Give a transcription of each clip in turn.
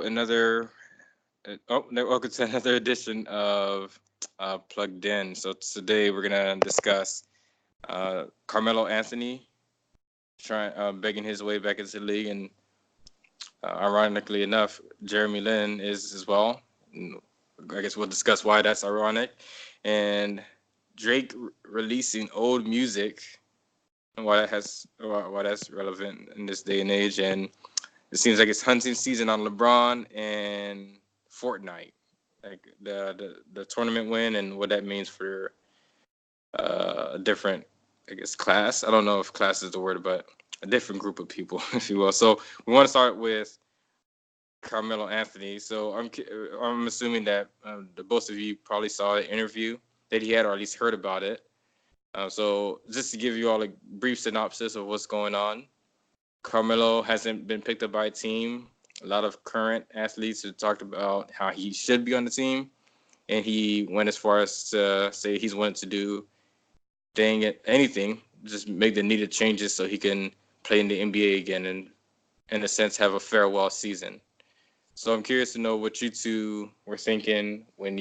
welcome to another edition of Plugged In. So today we're gonna discuss Carmelo Anthony trying begging his way back into the league, and ironically enough, Jeremy Lin is as well. And I guess we'll discuss why that's ironic, and Drake releasing old music and why that's relevant in this day and age, and it seems like it's hunting season on LeBron and Fortnite, like the tournament win and what that means for a different, I guess, class. I don't know if class is the word, but a different group of people, if you will. So we want to start with Carmelo Anthony. So I'm assuming that the both of you probably saw the interview that he had, or at least heard about it. So just to give you all a brief synopsis of what's going on. Carmelo hasn't been picked up by a team. A lot of current athletes have talked about how he should be on the team, and he went as far as to say he's willing to do anything, just make the needed changes so he can play in the NBA again and, in a sense, have a farewell season. So I'm curious to know what you two were thinking when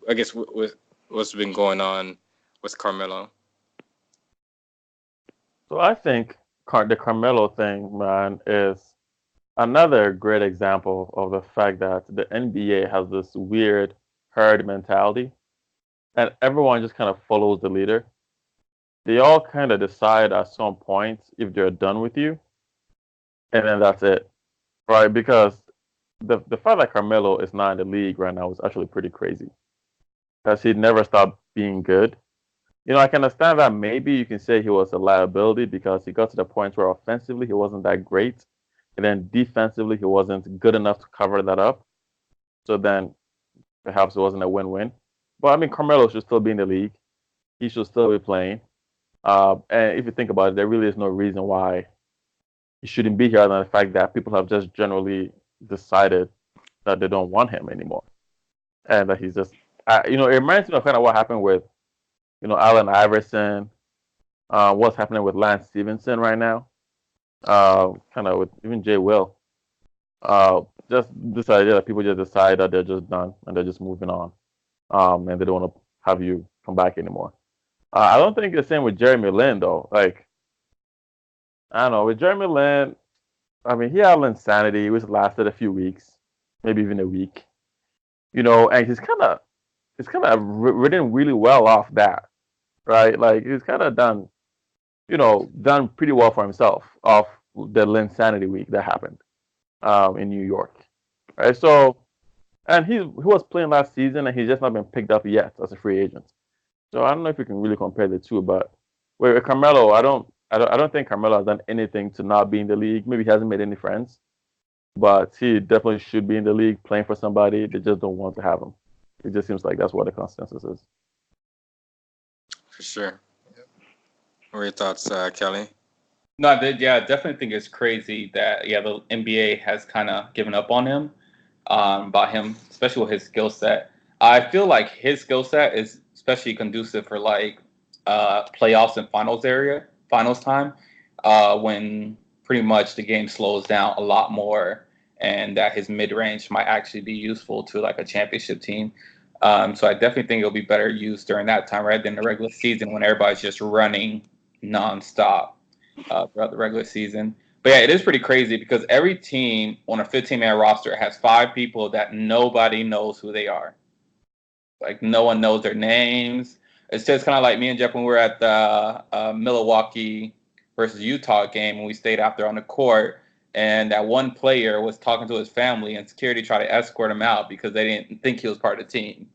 I guess, with what's been going on with Carmelo. So I think the Carmelo thing, man, is another great example of the fact that the NBA has this weird herd mentality, and everyone just kind of follows the leader. They all kind of decide at some point if they're done with you, and then that's it, right? Because the fact that Carmelo is not in the league right now is actually pretty crazy, because he never stopped being good. I can understand that maybe you can say he was a liability because he got to the point where offensively he wasn't that great, and then defensively he wasn't good enough to cover that up. So then perhaps it wasn't a win-win. But I mean, Carmelo should still be in the league. He should still be playing. And if you think about it, there really is no reason why he shouldn't be here other than the fact that people have just generally decided that they don't want him anymore, and that he's just, it reminds me of kind of what happened with, Allen Iverson, what's happening with Lance Stevenson right now, kind of with even Jay Will. Just this idea that people just decide that they're just done and they're just moving on, and they don't want to have you come back anymore. I don't think the same with Jeremy Lin though. Like, I don't know, with Jeremy Lin, I mean, he had insanity, which lasted a few weeks, maybe even a week. And he's kind of ridden really well off that, right? Like he's kind of done pretty well for himself off the Linsanity week that happened in New York, right? So, and he was playing last season, and he's just not been picked up yet as a free agent. So I don't know if you can really compare the two, but with Carmelo, I don't think Carmelo has done anything to not be in the league. Maybe he hasn't made any friends, but he definitely should be in the league playing for somebody. They just don't want to have him. It just seems like that's what the consensus is. For sure. What are your thoughts, Kelly? No, I definitely think it's crazy that the NBA has kind of given up on him, about him, especially with his skill set. I feel like his skill set is especially conducive for like playoffs and finals time, when pretty much the game slows down a lot more, and that his mid range might actually be useful to like a championship team. So I definitely think it'll be better used during that time rather than the regular season when everybody's just running nonstop throughout the regular season. But yeah, it is pretty crazy because every team on a 15-man roster has 5 people that nobody knows who they are. Like no one knows their names. It's just kind of like me and Jeff when we were at the Milwaukee versus Utah game, and we stayed out there on the court, and that one player was talking to his family, and security tried to escort him out because they didn't think he was part of the team.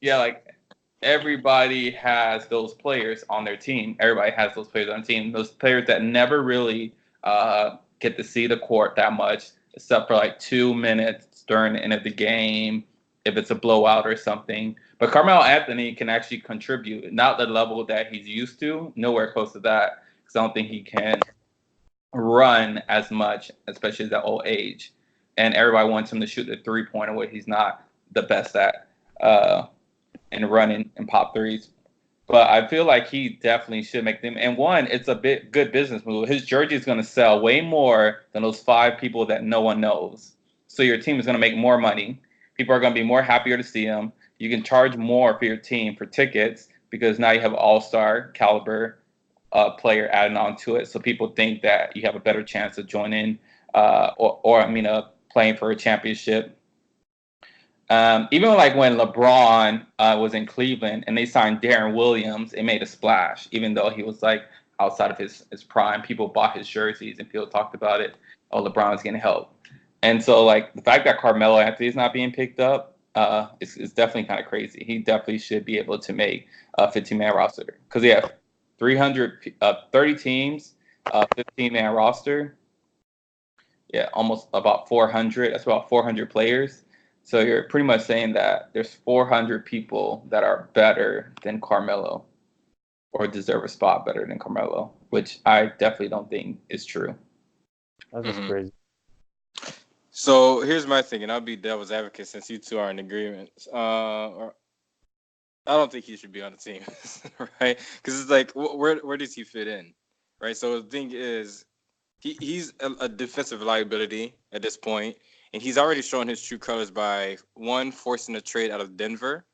Yeah, like everybody has those players on their team. Everybody has those players on the team. Those players that never really get to see the court that much, except for like 2 minutes during the end of the game, if it's a blowout or something. But Carmelo Anthony can actually contribute, not the level that he's used to, nowhere close to that, because I don't think he can run as much, especially at that old age. And everybody wants him to shoot the three-pointer, where he's not the best at, and running and pop threes. But I feel like he definitely should make them. And one, it's a bit good business move. His jersey is going to sell way more than those 5 people that no one knows. So your team is going to make more money. People are going to be more happier to see him. You can charge more for your team for tickets because now you have all-star caliber player adding on to it. So people think that you have a better chance of joining playing for a championship. Even like when LeBron was in Cleveland and they signed Darren Williams, it made a splash. Even though he was like outside of his prime, people bought his jerseys and people talked about it. Oh, LeBron's getting help. And so like the fact that Carmelo Anthony is not being picked up is definitely kind of crazy. He definitely should be able to make a 15-man roster because they have 30 teams, 15-man roster. Yeah, almost about 400. That's about 400 players. So you're pretty much saying that there's 400 people that are better than Carmelo or deserve a spot better than Carmelo, which I definitely don't think is true. That's just crazy. So here's my thing, and I'll be devil's advocate since you two are in agreement. I don't think he should be on the team, right? Because it's like, where does he fit in, right? So the thing is, he's a defensive liability at this point, and he's already shown his true colors by one, forcing a trade out of Denver,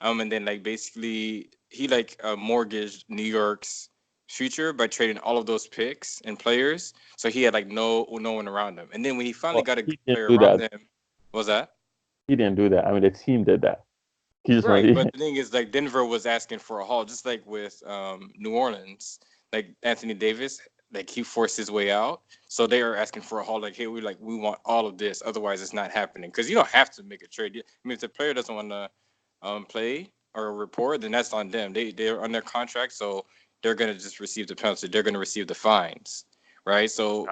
and then like basically he like mortgaged New York's future by trading all of those picks and players, so he had like no one around him. And then when he finally got a good player around him, what was that? He didn't do that. I mean, the team did that. He just Right, but the thing is, like Denver was asking for a haul, just like with New Orleans, like Anthony Davis, like he forced his way out, so they are asking for a haul. Like, hey, we want all of this, otherwise it's not happening. Because you don't have to make a trade. I mean, if the player doesn't want to play or report, then that's on them. They're on their contract, so they're gonna just receive the penalty. They're gonna receive the fines, right? So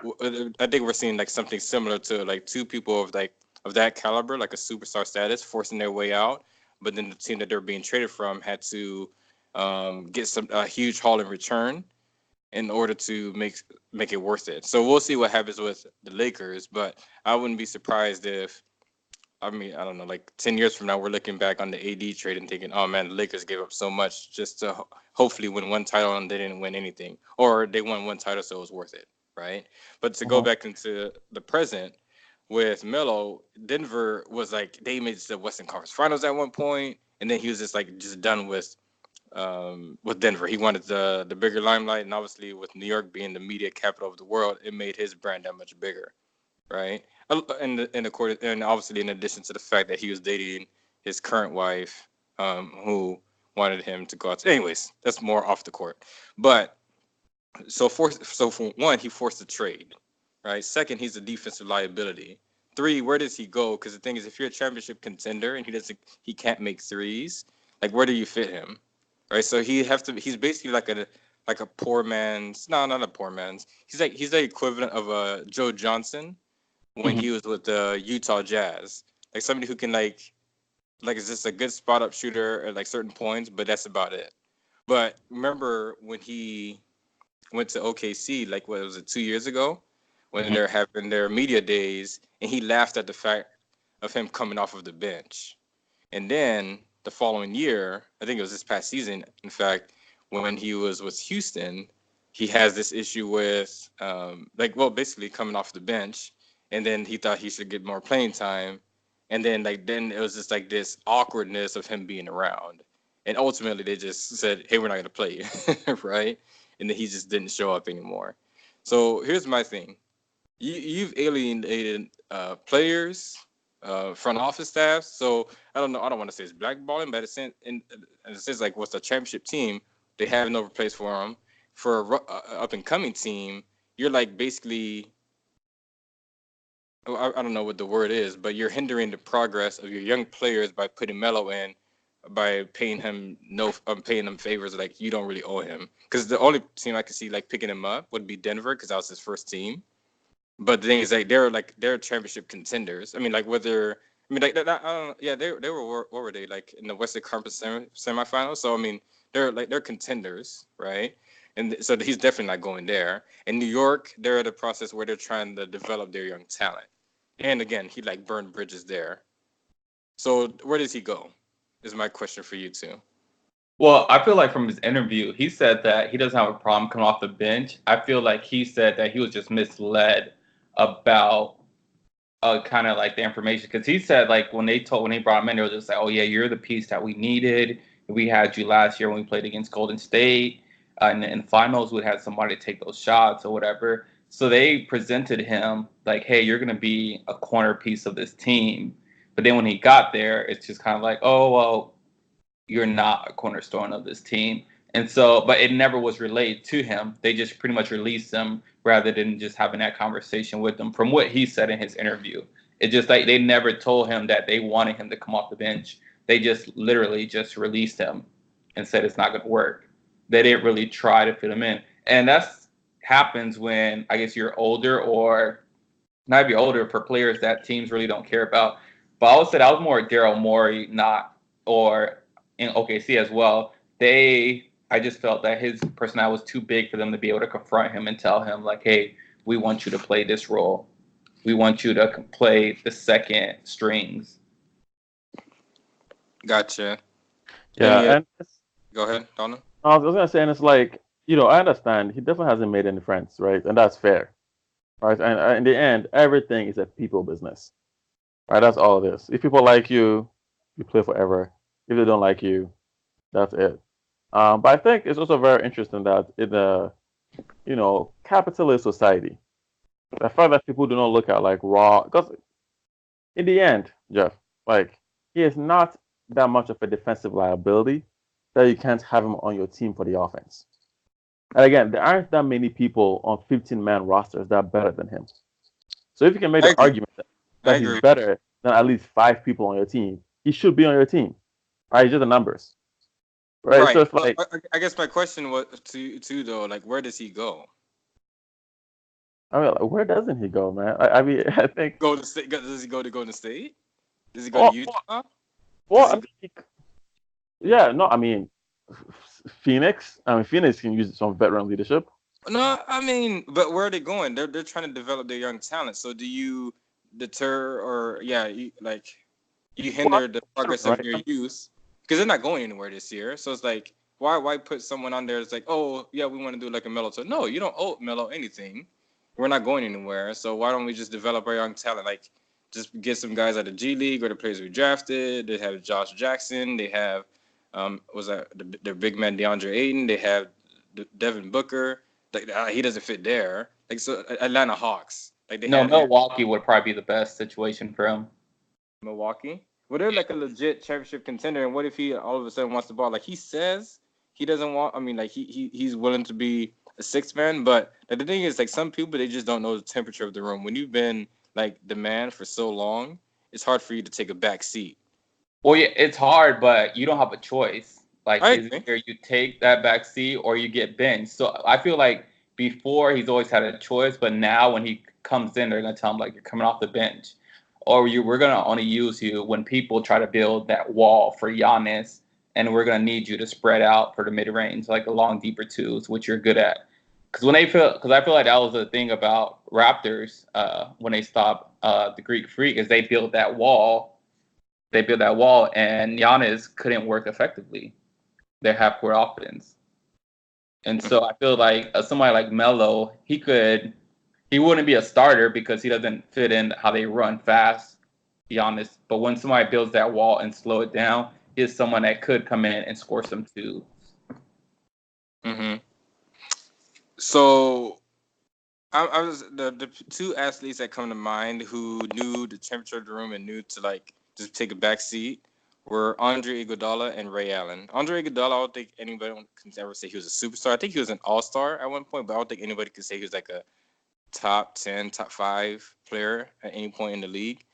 I think we're seeing like something similar to like two people of that caliber, like a superstar status, forcing their way out. But then the team that they're being traded from had to get a huge haul in return in order to make it worth it. So we'll see what happens with the Lakers, but I wouldn't be surprised if, I mean, I don't know, like 10 years from now, we're looking back on the AD trade and thinking, oh man, the Lakers gave up so much just to hopefully win one title and they didn't win anything, or they won one title so it was worth it, right? But to go back into the present with Melo, Denver was like, they made the Western Conference Finals at one point, and then he was just done with Denver. He wanted the bigger limelight, and obviously with New York being the media capital of the world, it made his brand that much bigger, right? And obviously in addition to the fact that he was dating his current wife, who wanted him to go out. Anyways, that's more off the court. But so for one, he forced a trade, right? Second, he's a defensive liability. 3, where does he go? Because the thing is, if you're a championship contender and he can't make threes, like where do you fit him, right? So he's basically like a poor man's, no, not a poor man's. He's the equivalent of a Joe Johnson when he was with the Utah Jazz, like somebody who can like is just a good spot up shooter at like certain points, but that's about it. But remember when he went to OKC, like what was it, 2 years ago, when they're having their media days, and he laughed at the fact of him coming off of the bench. And then the following year, I think it was this past season, in fact, when he was with Houston, he has this issue with basically coming off the bench, and then he thought he should get more playing time, and then then it was just like this awkwardness of him being around, and ultimately they just said, hey, we're not going to play you, right? And then he just didn't show up anymore. So here's my thing. You've alienated players, front office staff. So I don't know. I don't want to say it's blackballing, but in a sense, like what's a championship team, they have no place for them. For a up and coming team, you're like basically, I don't know what the word is, but you're hindering the progress of your young players by putting Melo in, by paying him paying him favors like you don't really owe him. Because the only team I could see like picking him up would be Denver, because that was his first team. But the thing is, they're championship contenders. I mean, like whether I mean like I don't, yeah, they were, what were they, like in the Western Conference semifinals? So I mean, they're contenders, right? And so he's definitely not going there. In New York, they're at a process where they're trying to develop their young talent. And again, he like burned bridges there. So where does he go? Is my question for you too. Well, I feel like from his interview, he said that he doesn't have a problem coming off the bench. I feel like he said that he was just misled about kind of like the information because he said like when they brought him in, they were just like, oh yeah, you're the piece that we needed. We had you last year when we played against Golden State, in the finals. We had somebody take those shots or whatever. So they presented him like, hey, you're gonna be a corner piece of this team. But then when he got there, it's just kind of like, oh well, you're not a cornerstone of this team. And so, but it never was relayed to him. They just pretty much released him rather than just having that conversation with him. From what he said in his interview, it just like they never told him that they wanted him to come off the bench. They just literally just released him and said it's not going to work. They didn't really try to fit him in, and that's happens when I guess you're older or not be older for players that teams really don't care about. But I would say that was more Daryl Morey, not or in OKC as well. I just felt that his personality was too big for them to be able to confront him and tell him like, "Hey, we want you to play this role. We want you to play the second strings." Gotcha. Yeah, and Go ahead, Donna. I was gonna say, and it's like, I understand he definitely hasn't made any friends, right? And that's fair, right? And in the end, everything is a people business, right? That's all it is. If people like you, you play forever. If they don't like you, that's it. But I think it's also very interesting that in a, capitalist society, the fact that people do not look at like raw, because in the end, Jeff, like he is not that much of a defensive liability that you can't have him on your team for the offense. And again, there aren't that many people on 15-man rosters that are better than him. So if you can make I the agree. argument I that he's agree. better than at least 5 people on your team, he should be on your team. Right? It's just the numbers. Right. So Right. it's like, I guess my question was to though, like, where does he go? I mean, like, where doesn't he go, man? I mean, I think. Go to state? Does he go to Golden State? Does he go to Well, Utah? well, Does I he? mean, yeah, no, I mean, Phoenix. I mean, Phoenix can use some veteran leadership. No, I mean, but where are they going? They're trying to develop their young talent. So do you deter or you Well, hinder the progress of right? your youth because they're not going anywhere this year. So it's like why put someone on there that's like, oh yeah, we want to do like a Melo. So no, you don't owe Melo anything. We're not going anywhere. So why don't we just develop our young talent? Like just get some guys out of G League or the players we drafted. They have Josh Jackson. They have was that their big man DeAndre Ayton. They have Devin Booker. Like he doesn't fit there. Like so, Atlanta Hawks. Like they No, had Aaron Milwaukee would probably be the best situation for him. Milwaukee. Well, they're like a legit championship contender. And what if he all of a sudden wants the ball? Like he says he doesn't want. I mean, like he's willing to be a sixth man. But like, the thing is, like some people they just don't know the temperature of the room. When you've been like the man for so long, it's hard for you to take a back seat. Well, yeah, it's hard, but you don't have a choice. Like, I is agree. either you take that back seat or you get benched. So I feel like before he's always had a choice, but now when he comes in, they're gonna tell him like you're coming off the bench, or we're gonna only use you when people try to build that wall for Giannis, and we're gonna need you to spread out for the mid range, like the long deeper twos, which you're good at. Because I feel like that was the thing about Raptors when they stopped the Greek Freak is they built that wall, and Giannis couldn't work effectively. Their half court offense, and so I feel like somebody like Melo, he wouldn't be a starter because he doesn't fit in how they run fast. Giannis, but when somebody builds that wall and slow it down, is someone that could come in and score some twos. Mm-hmm. So I was the two athletes that come to mind who knew the temperature of the room and knew to like just take a back seat were Andre Iguodala and Ray Allen. Andre Iguodala, I don't think anybody can ever say he was a superstar. I think he was an all-star at one point, but I don't think anybody could say he was like a top 10, top 5 player at any point in the league.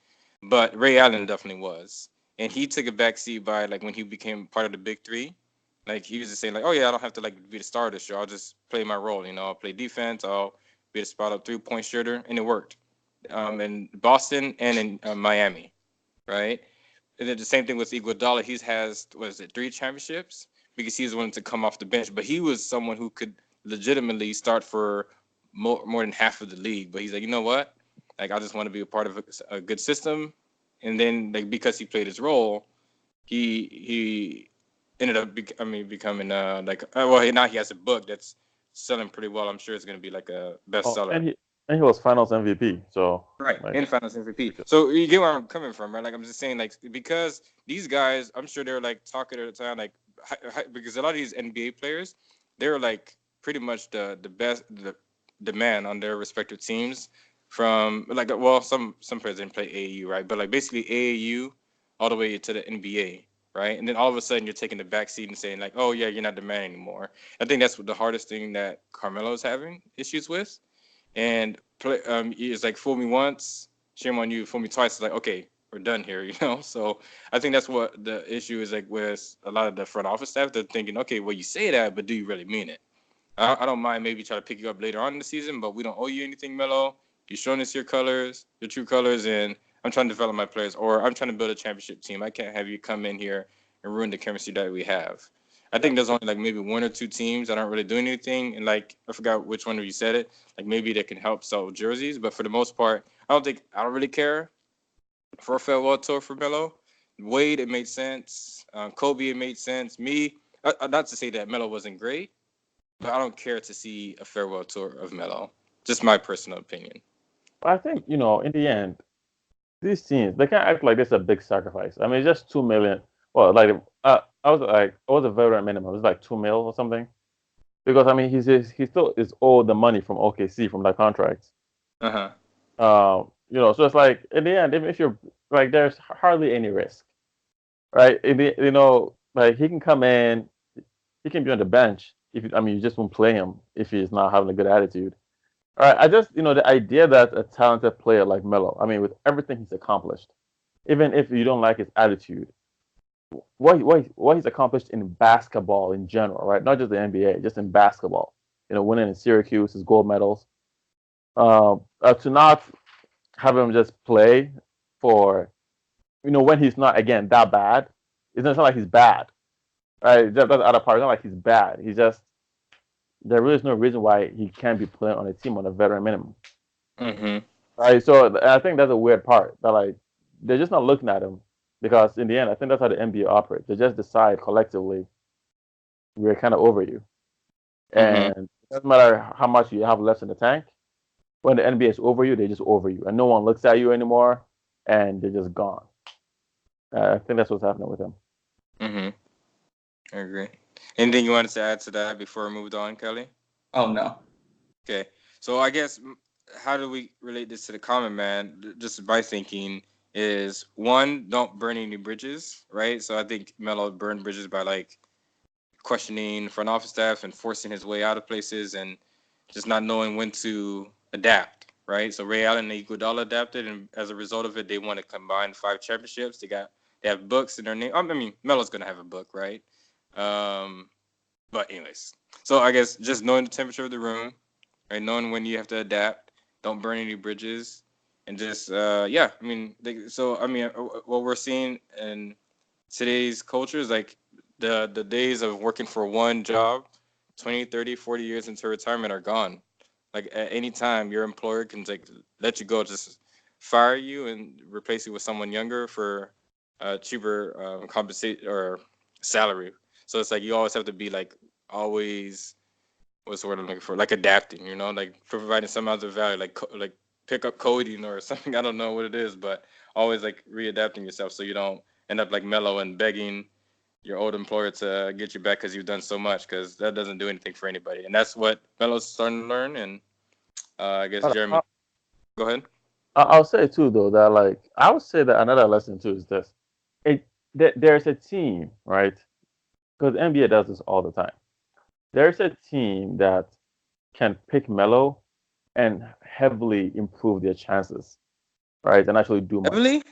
But Ray Allen definitely was. And he took a back seat by like when he became part of the big three. Like he was just saying like, oh yeah, I don't have to like be the star this year. I'll just play my role. I'll play defense. I'll be a spot up 3-point shooter, and it worked. In Boston and in Miami, right? And then the same thing with Iguodala. He has, what is it, 3 championships because he was willing to come off the bench. But he was someone who could legitimately start for more than half of the league. But he's like, you know what? Like I just want to be a part of a good system. And then like because he played his role, he ended up becoming well, now he has a book that's selling pretty well. I'm sure it's going to be like a Oh, bestseller. and he was Finals MVP. So Right, like, in Finals MVP. So you get where I'm coming from, right? Like I'm just saying, like because these guys, I'm sure they're like talking at the time, like because a lot of these NBA players, they're like pretty much the best, the man on their respective teams. From like well, some players didn't play AAU, right? But like basically AAU all the way to the NBA, right? And then all of a sudden you're taking the back seat and saying like, oh yeah, you're not the man anymore. I think that's what the hardest thing that Carmelo's having issues with. And play, it's like fool me once, shame on you. Fool me twice. It's like okay, we're done here, you know. So I think that's what the issue is like with a lot of the front office staff. They're thinking, okay, well you say that, but do you really mean it? I don't mind maybe try to pick you up later on in the season, but we don't owe you anything, Melo. You're showing us your colors, your true colors, and I'm trying to develop my players, or I'm trying to build a championship team. I can't have you come in here and ruin the chemistry that we have. I think there's only like maybe one or two teams that aren't really doing anything, and like I forgot which one of you said it. Like maybe they can help sell jerseys, but for the most part, I don't really care for a farewell tour for Melo. Wade, it made sense. Kobe, it made sense. Me, not to say that Melo wasn't great, but I don't care to see a farewell tour of Melo. Just my personal opinion. I think in the end, these teams they can't act like this is a big sacrifice. I mean, it's just 2 million. Well, like I was a veteran minimum. It was like 2 mil or something. Because I mean, he still is owed the money from OKC from that contract. Uh huh. So it's like in the end, even if you're like, there's hardly any risk, right? Like he can come in, he can be on the bench if I mean you just won't play him if he's not having a good attitude. All right, I just the idea that a talented player like Melo, I mean, with everything he's accomplished, even if you don't like his attitude, what he's accomplished in basketball in general, right? Not just the NBA, just in basketball. Winning in Syracuse, his gold medals. To not have him just play for, when he's not again that bad. It's not like he's bad, right? That's the other part. It's not like he's bad. He's just there really is no reason why he can't be playing on a team on a veteran minimum. Mm-hmm. Right. So I think that's a weird part that like they're just not looking at him because in the end, I think that's how the NBA operates. They just decide collectively we're kind of over you, Mm-hmm. and it doesn't matter how much you have left in the tank. When the NBA is over you, they just over you, and no one looks at you anymore, and they're just gone. I think that's what's happening with him. Mm-hmm. I agree. Anything you wanted to add to that before we moved on, Kelly? Oh no. Okay. So I guess how do we relate this to the common man? Just my thinking is one, don't burn any bridges, right? So I think Melo burned bridges by like questioning front office staff and forcing his way out of places and just not knowing when to adapt, right? So Ray Allen and Iguodala adapted, and as a result of it, they won a combined 5 championships. They have books in their name. I mean, Melo's gonna have a book, right? Um, but anyways, so I guess just knowing the temperature of the room, right? Knowing when you have to adapt, don't burn any bridges, and just yeah. I mean, what we're seeing in today's culture is like the days of working for one job 20, 30, 40 years into retirement are gone. Like at any time your employer can like let you go, just fire you and replace you with someone younger for cheaper compensate or salary. So it's like you always have to be like always, what's the word I'm looking for, like adapting, like providing some other value, like pick up coding or something. I don't know what it is, but always like readapting yourself so you don't end up like Mello and begging your old employer to get you back because you've done so much, because that doesn't do anything for anybody. And that's what Melo's starting to learn. And I guess But Jeremy, go ahead. I'll say too though that like I would say that another lesson too is this: there's a team, right? Because NBA does this all the time. There's a team that can pick Melo and heavily improve their chances, right? And actually do much. Emily?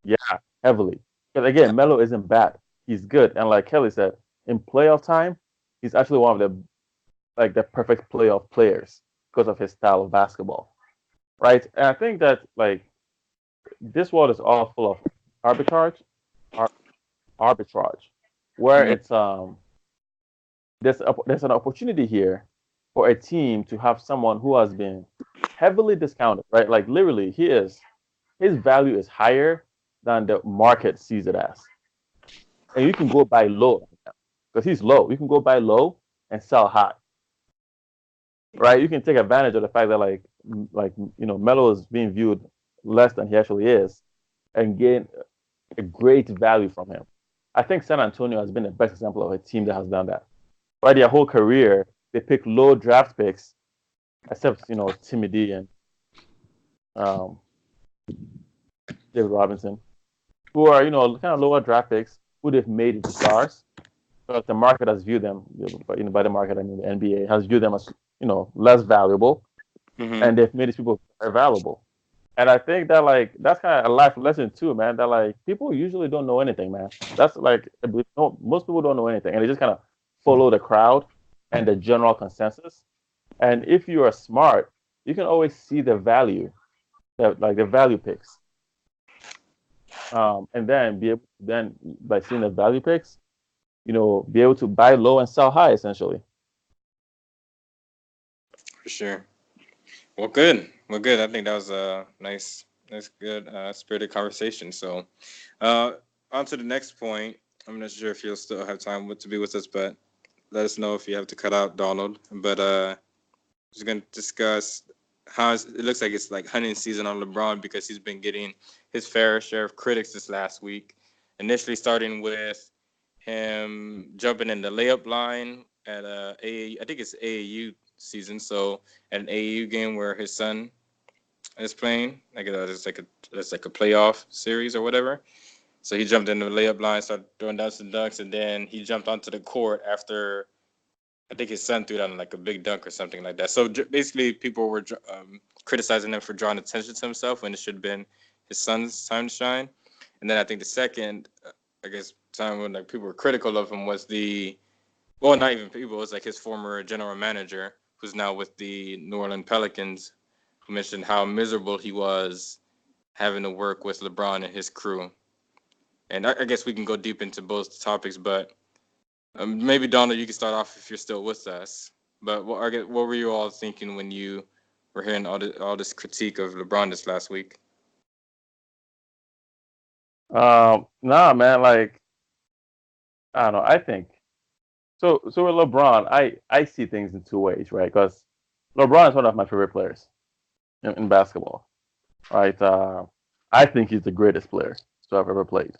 Yeah, heavily. Because again, Melo isn't bad. He's good. And like Kelly said, in playoff time, he's actually one of the perfect playoff players because of his style of basketball. Right? And I think that like this world is all full of arbitrage, ar- arbitrage, where Mm-hmm. it's there's an opportunity here for a team to have someone who has been heavily discounted, right? Like literally, his value is higher than the market sees it as, and you can go buy low. because he's low. You can go buy low and sell high, right? You can take advantage of the fact that Melo is being viewed less than he actually is, and gain a great value from him. I think San Antonio has been the best example of a team that has done that. Right, their whole career, they pick low draft picks, except Timmy D and um, David Robinson, who are kind of lower draft picks who they've made into stars. But the market has viewed them, by the market I mean the NBA has viewed them as less valuable, and they've made these people very valuable. And I think that that's kind of a life lesson too, man. That people usually don't know anything, man. That's most people don't know anything, and they just kind of follow the crowd and the general consensus. And if you are smart, you can always see the value, the value picks, and then be able by seeing the value picks, be able to buy low and sell high, essentially. For sure. Well, good. Well, good. I think that was a nice, good, spirited conversation. So, on to the next point. I'm not sure if you'll still have time to be with us, but let us know if you have to cut out Donald. But just going to discuss how it looks like it's like hunting season on LeBron because he's been getting his fair share of critics this last week. Initially starting with him jumping in the layup line at I think it's AAU season. So at an AAU game where his son is playing, it's like a playoff series or whatever. So he jumped in the layup line, started throwing down some dunks, and then he jumped onto the court after I think his son threw down like a big dunk or something like that. So basically, people were criticizing him for drawing attention to himself when it should have been his son's time to shine. And then I think the second, time when people were critical of him was not even people, it was like his former general manager, who's now with the New Orleans Pelicans, who mentioned how miserable he was having to work with LeBron and his crew. And I guess we can go deep into both topics, but maybe Donald, you can start off if you're still with us. But what were you all thinking when you were hearing all this critique of LeBron this last week? Nah, man. I don't know. I think so. So with LeBron, I see things in two ways, right? Because LeBron is one of my favorite players in basketball, right? I think he's the greatest player to have ever played.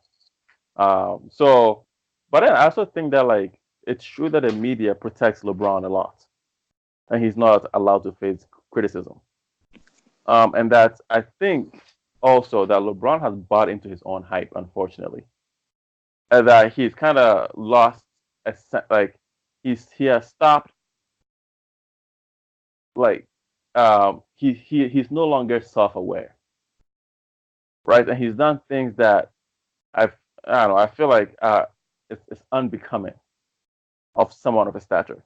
But then I also think that it's true that the media protects LeBron a lot, and he's not allowed to face criticism. And that I think also that LeBron has bought into his own hype, unfortunately, and that he's kind of lost he has stopped he's no longer self-aware, right? And he's done things that I don't know. I feel like it's unbecoming of someone of his stature,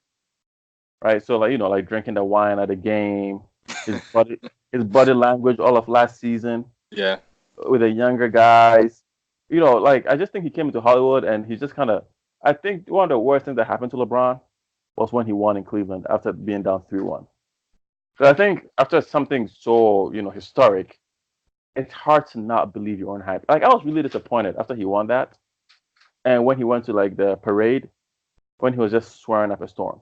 right? So like drinking the wine at a game, his body language all of last season, Yeah, with the younger guys, I just think he came into Hollywood and he's just kind of. I think one of the worst things that happened to LeBron was when he won in Cleveland after being down 3-1. So I think after something so historic, it's hard to not believe your own hype. I was really disappointed after he won that, and when he went to the parade, when he was just swearing up a storm.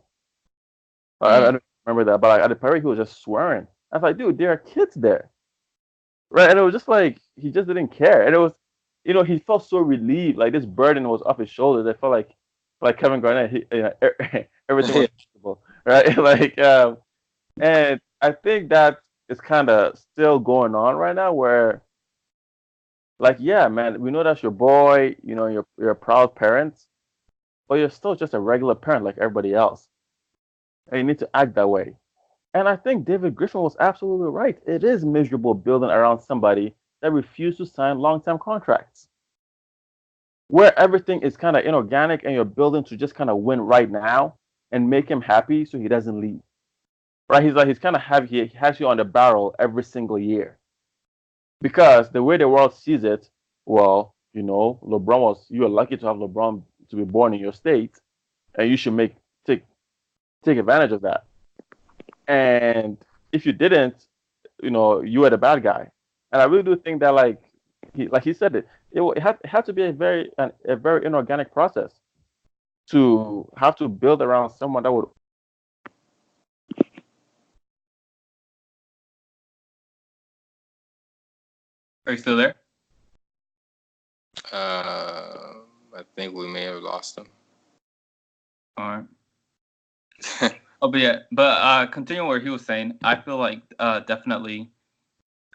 I don't remember that, but at the parade he was just swearing. I was like, dude, there are kids there, right? And it was just he just didn't care, and it was, he felt so relieved, like this burden was off his shoulders. I felt like Kevin Garnett, everything was comfortable, right? And I think that is kind of still going on right now, where yeah, man, we know that's your boy, you're a proud parent, but you're still just a regular parent like everybody else, and you need to act that way. And I think David Griffin was absolutely right. It is miserable building around somebody that refuses to sign long-term contracts, where everything is kind of inorganic and you're building to just kind of win right now and make him happy so he doesn't leave. Right? He's kind of happy. He has you on the barrel every single year. Because the way the world sees it, well, you are lucky to have LeBron to be born in your state, and you should take advantage of that. And if you didn't, you were the bad guy. And I really do think that he said it had to be a very inorganic process to have to build around someone that would. Are you still there? I think we may have lost him. All right. Continuing where he was saying, I feel like definitely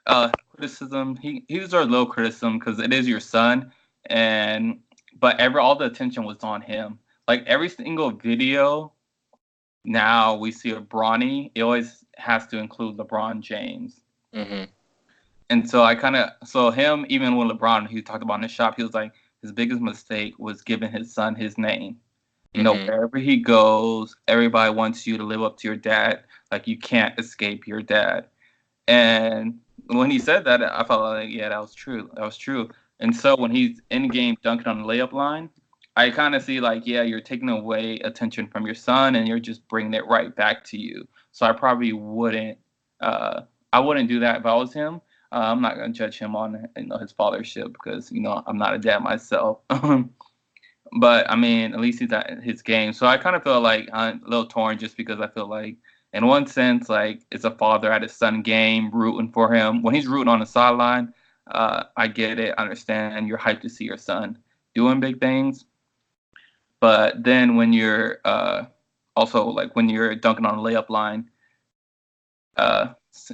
criticism. He deserves a little criticism because it is your son, but all the attention was on him. Like every single video now we see of Bronny, it always has to include LeBron James. Mm-hmm. And so him, even when LeBron, he talked about in his shop, he was like, his biggest mistake was giving his son his name. You know, wherever he goes, everybody wants you to live up to your dad. Like you can't escape your dad. And when he said that, I felt like, yeah, that was true. That was true. And so when he's in game dunking on the layup line, I kind of see like, yeah, you're taking away attention from your son, and you're just bringing it right back to you. So I probably wouldn't. I wouldn't do that if I was him. I'm not gonna judge him on his fathership because I'm not a dad myself. But I mean, at least he's at his game. So I kind of feel like I'm a little torn just because I feel like, in one sense, like it's a father at his son game, rooting for him. When he's rooting on the sideline, I get it, I understand. You're hyped to see your son doing big things. But then when you're also like when you're dunking on the layup line,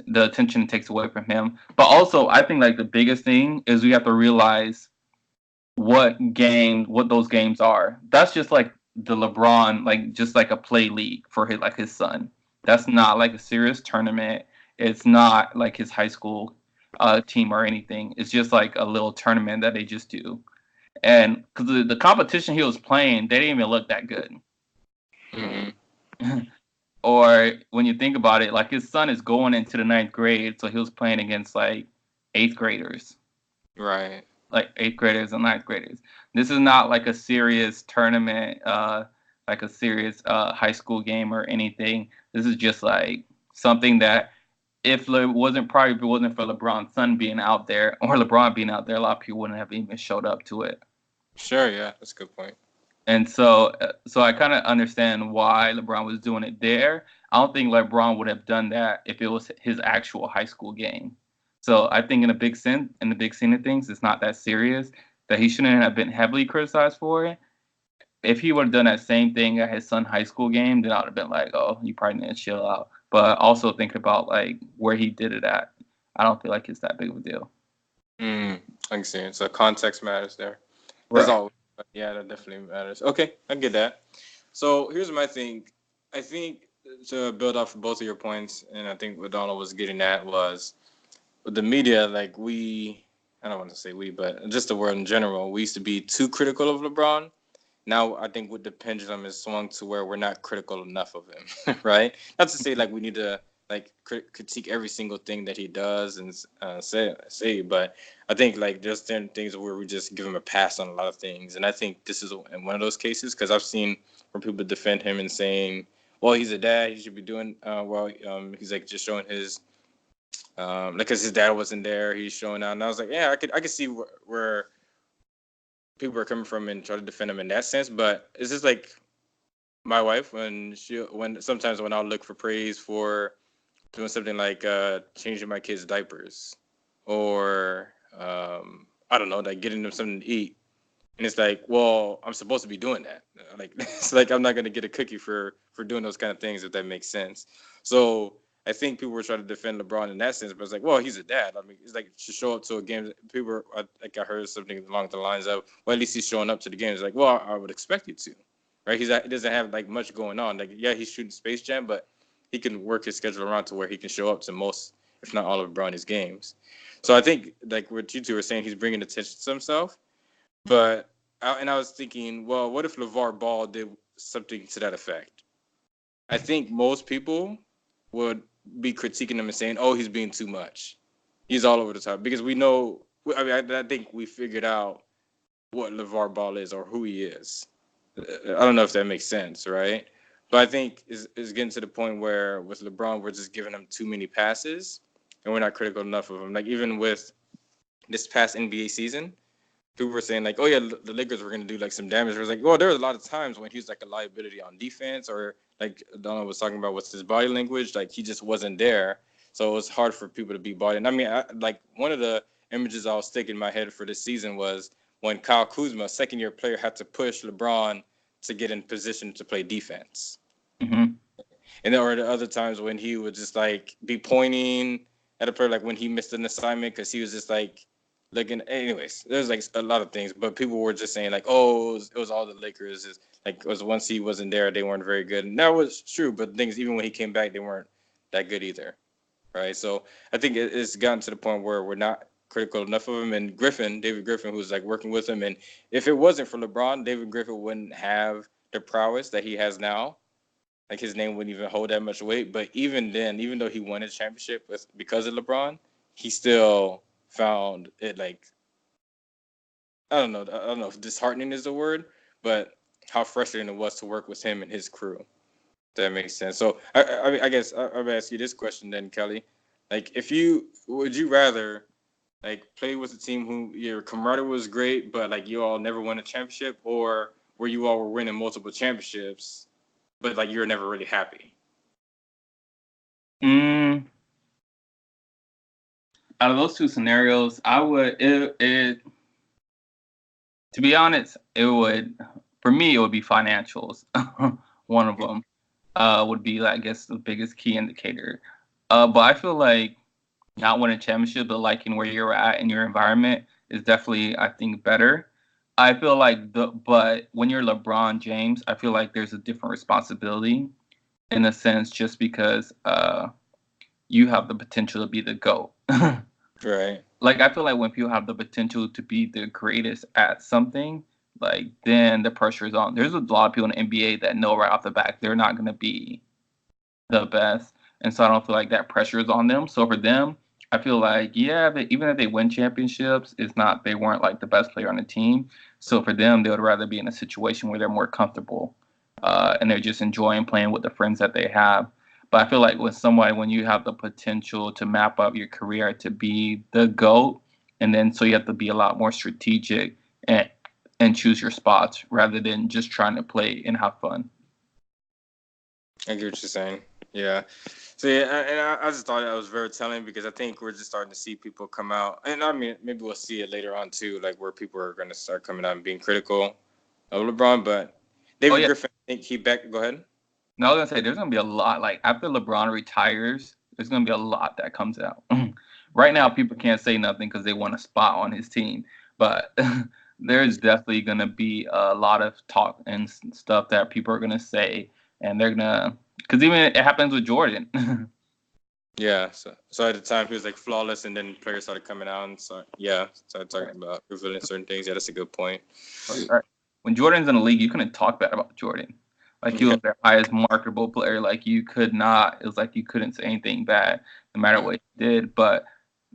the attention takes away from him. But also, I think like the biggest thing is we have to realize what those games are. That's just like the LeBron, like just like a play league for his son. That's not like a serious tournament. It's not like his high school team or anything. It's just like a little tournament that they just do. And because the competition he was playing, they didn't even look that good. Mm-hmm. Or when you think about it, like his son is going into the 9th grade, so he was playing against like 8th graders. Right. Like 8th graders and 9th graders. This is not like a serious tournament, like a serious high school game or anything. This is just like something that if it wasn't for LeBron's son being out there or LeBron being out there, a lot of people wouldn't have even showed up to it. Sure, yeah, that's a good point. And so I kind of understand why LeBron was doing it there. I don't think LeBron would have done that if it was his actual high school game. So I think in the big scene of things, it's not that serious. That he shouldn't have been heavily criticized for it. If he would have done that same thing at his son's high school game, then I would have been like, oh, you probably need to chill out. But also thinking about like where he did it at, I don't feel like it's that big of a deal. I can see it. So context matters there. Right. That's all. Yeah, that definitely matters. Okay, I get that. So here's my thing. I think to build off of both of your points, and I think what Donald was getting at was with the media, like I don't want to say we, but just the world in general, we used to be too critical of LeBron. Now I think with the pendulum is swung to where we're not critical enough of him, right? Not to say like we need to like critique every single thing that he does and say, but I think like there's certain things where we just give him a pass on a lot of things, and I think this is one of those cases because I've seen where people defend him and saying, well, he's a dad, he should be doing well. He's like just showing his like because his dad wasn't there, he's showing out, and I was like, yeah, I could see where people are coming from and try to defend him in that sense, but it's just like my wife when sometimes when I'll look for praise for doing something like changing my kids' diapers or I don't know, like getting them something to eat. And it's like, well, I'm supposed to be doing that. Like it's like I'm not gonna get a cookie for doing those kind of things if that makes sense. So I think people were trying to defend LeBron in that sense, but it's like, well, he's a dad. I mean, it's like to show up to a game. Like I heard something along the lines of, well, at least he's showing up to the game. It's like, well, I would expect you to, right? He doesn't have like much going on. Like, yeah, he's shooting Space Jam, but he can work his schedule around to where he can show up to most, if not all, of LeBron's games. So I think like what you two were saying, he's bringing attention to himself. But I was thinking, well, what if LeVar Ball did something to that effect? I think most people would be critiquing him and saying, "Oh, he's being too much. He's all over the top." Because we know, I mean, I think we figured out what LeVar Ball is or who he is. I don't know if that makes sense, right? But I think it's getting to the point where with LeBron, we're just giving him too many passes, and we're not critical enough of him. Like even with this past NBA season, people were saying like, oh yeah, the Lakers were gonna do like some damage. It was like, well, there was a lot of times when he was like a liability on defense, or like Donald was talking about, what's his body language, like he just wasn't there. So it was hard for people to be bought in. I mean, like one of the images I was sticking in my head for this season was when Kyle Kuzma, second-year player, had to push LeBron to get in position to play defense. Mm-hmm. And there were the other times when he would just like be pointing at a player, like when he missed an assignment because he was just like looking. Anyways, there's like a lot of things, but people were just saying like, oh, it was all the Lakers. It's like it was once he wasn't there, they weren't very good. And that was true, but the thing is, even when he came back, they weren't that good either, right? So I think it's gotten to the point where we're not critical enough of him. And David Griffin, who's like working with him, and if it wasn't for LeBron, David Griffin wouldn't have the prowess that he has now. Like his name wouldn't even hold that much weight. But even then, even though he won a championship because of LeBron, he still found it like, I don't know if disheartening is the word, but how frustrating it was to work with him and his crew. That makes sense. So I guess I'll ask you this question then, Kelly. Like, would you rather like play with a team who your camaraderie was great, but like you all never won a championship, or where you all were winning multiple championships, but like you're never really happy? Out of those two scenarios, I would to be honest, it would, for me, it would be financials. One of them would be, I guess, the biggest key indicator. But I feel like not winning a championship, but liking where you're at in your environment is definitely, I think, better. I feel like but when you're LeBron James, I feel like there's a different responsibility in a sense, just because you have the potential to be the GOAT. Right. Like, I feel like when people have the potential to be the greatest at something, like, then the pressure is on. There's a lot of people in the NBA that know right off the bat they're not going to be the best. And so I don't feel like that pressure is on them. So for them, I feel like, yeah, even if they win championships, they weren't like the best player on the team. So for them, they would rather be in a situation where they're more comfortable and they're just enjoying playing with the friends that they have. But I feel like when you have the potential to map up your career to be the GOAT, and then so you have to be a lot more strategic and choose your spots rather than just trying to play and have fun. I get what you're saying. Yeah. So yeah, I just thought that was very telling, because I think we're just starting to see people come out, and I mean maybe we'll see it later on too, like where people are going to start coming out and being critical of LeBron. But David Griffin, I think he back. Go ahead. No, I was gonna say there's gonna be a lot. Like after LeBron retires, there's gonna be a lot that comes out. Right now, people can't say nothing because they want a spot on his team, but there's definitely gonna be a lot of talk and stuff that people are gonna say, and they're gonna, because even it happens with Jordan. Yeah. So at the time he was like flawless, and then players started coming out and started talking about revealing certain things. Yeah, that's a good point. Right. When Jordan's in the league, you couldn't talk bad about Jordan. Like he was their highest marketable player. Like you could not. It was like you couldn't say anything bad, no matter what he did. But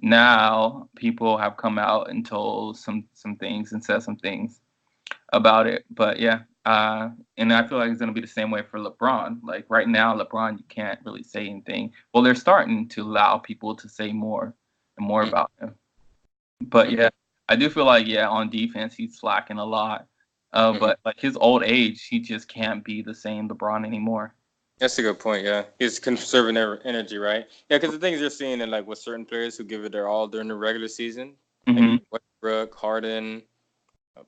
now people have come out and told some things and said some things about it. But yeah, and I feel like it's gonna be the same way for LeBron. Like right now, LeBron, you can't really say anything. Well, they're starting to allow people to say more and more about him. But yeah, I do feel like on defense he's slacking a lot. But like his old age, he just can't be the same LeBron anymore. That's a good point. Yeah, he's conserving their energy, right? Yeah, because the things you're seeing in like with certain players who give it their all during the regular season, like Westbrook, Harden,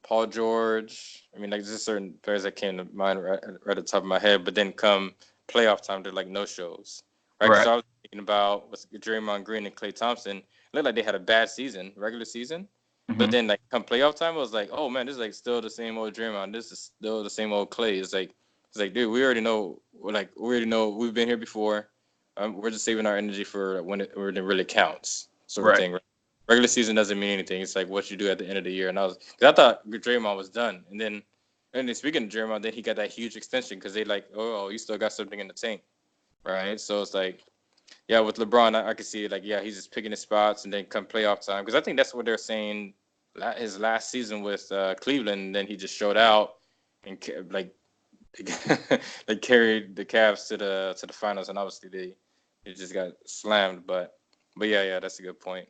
Paul George. I mean, like just certain players that came to mind right at the top of my head. But then come playoff time, they're like no shows, right? So I was thinking about with Draymond Green and Klay Thompson. It looked like they had a bad season, regular season. But then, like, come playoff time, I was like, oh, man, this is, like, still the same old Draymond. This is still the same old Klay. It's like, dude, we already know. We've been here before. We're just saving our energy for when it really counts, sort of thing. Right? Regular season doesn't mean anything. It's like what you do at the end of the year. And I thought Draymond was done. And then speaking of Draymond, then he got that huge extension because they like, oh, you still got something in the tank, right? So it's like, yeah, with LeBron, I could see it. Like, yeah, he's just picking his spots, and then come playoff time, because I think that's what they're saying. His last season with Cleveland, then he just showed out and like carried the Cavs to the finals, and obviously they just got slammed. But yeah, that's a good point.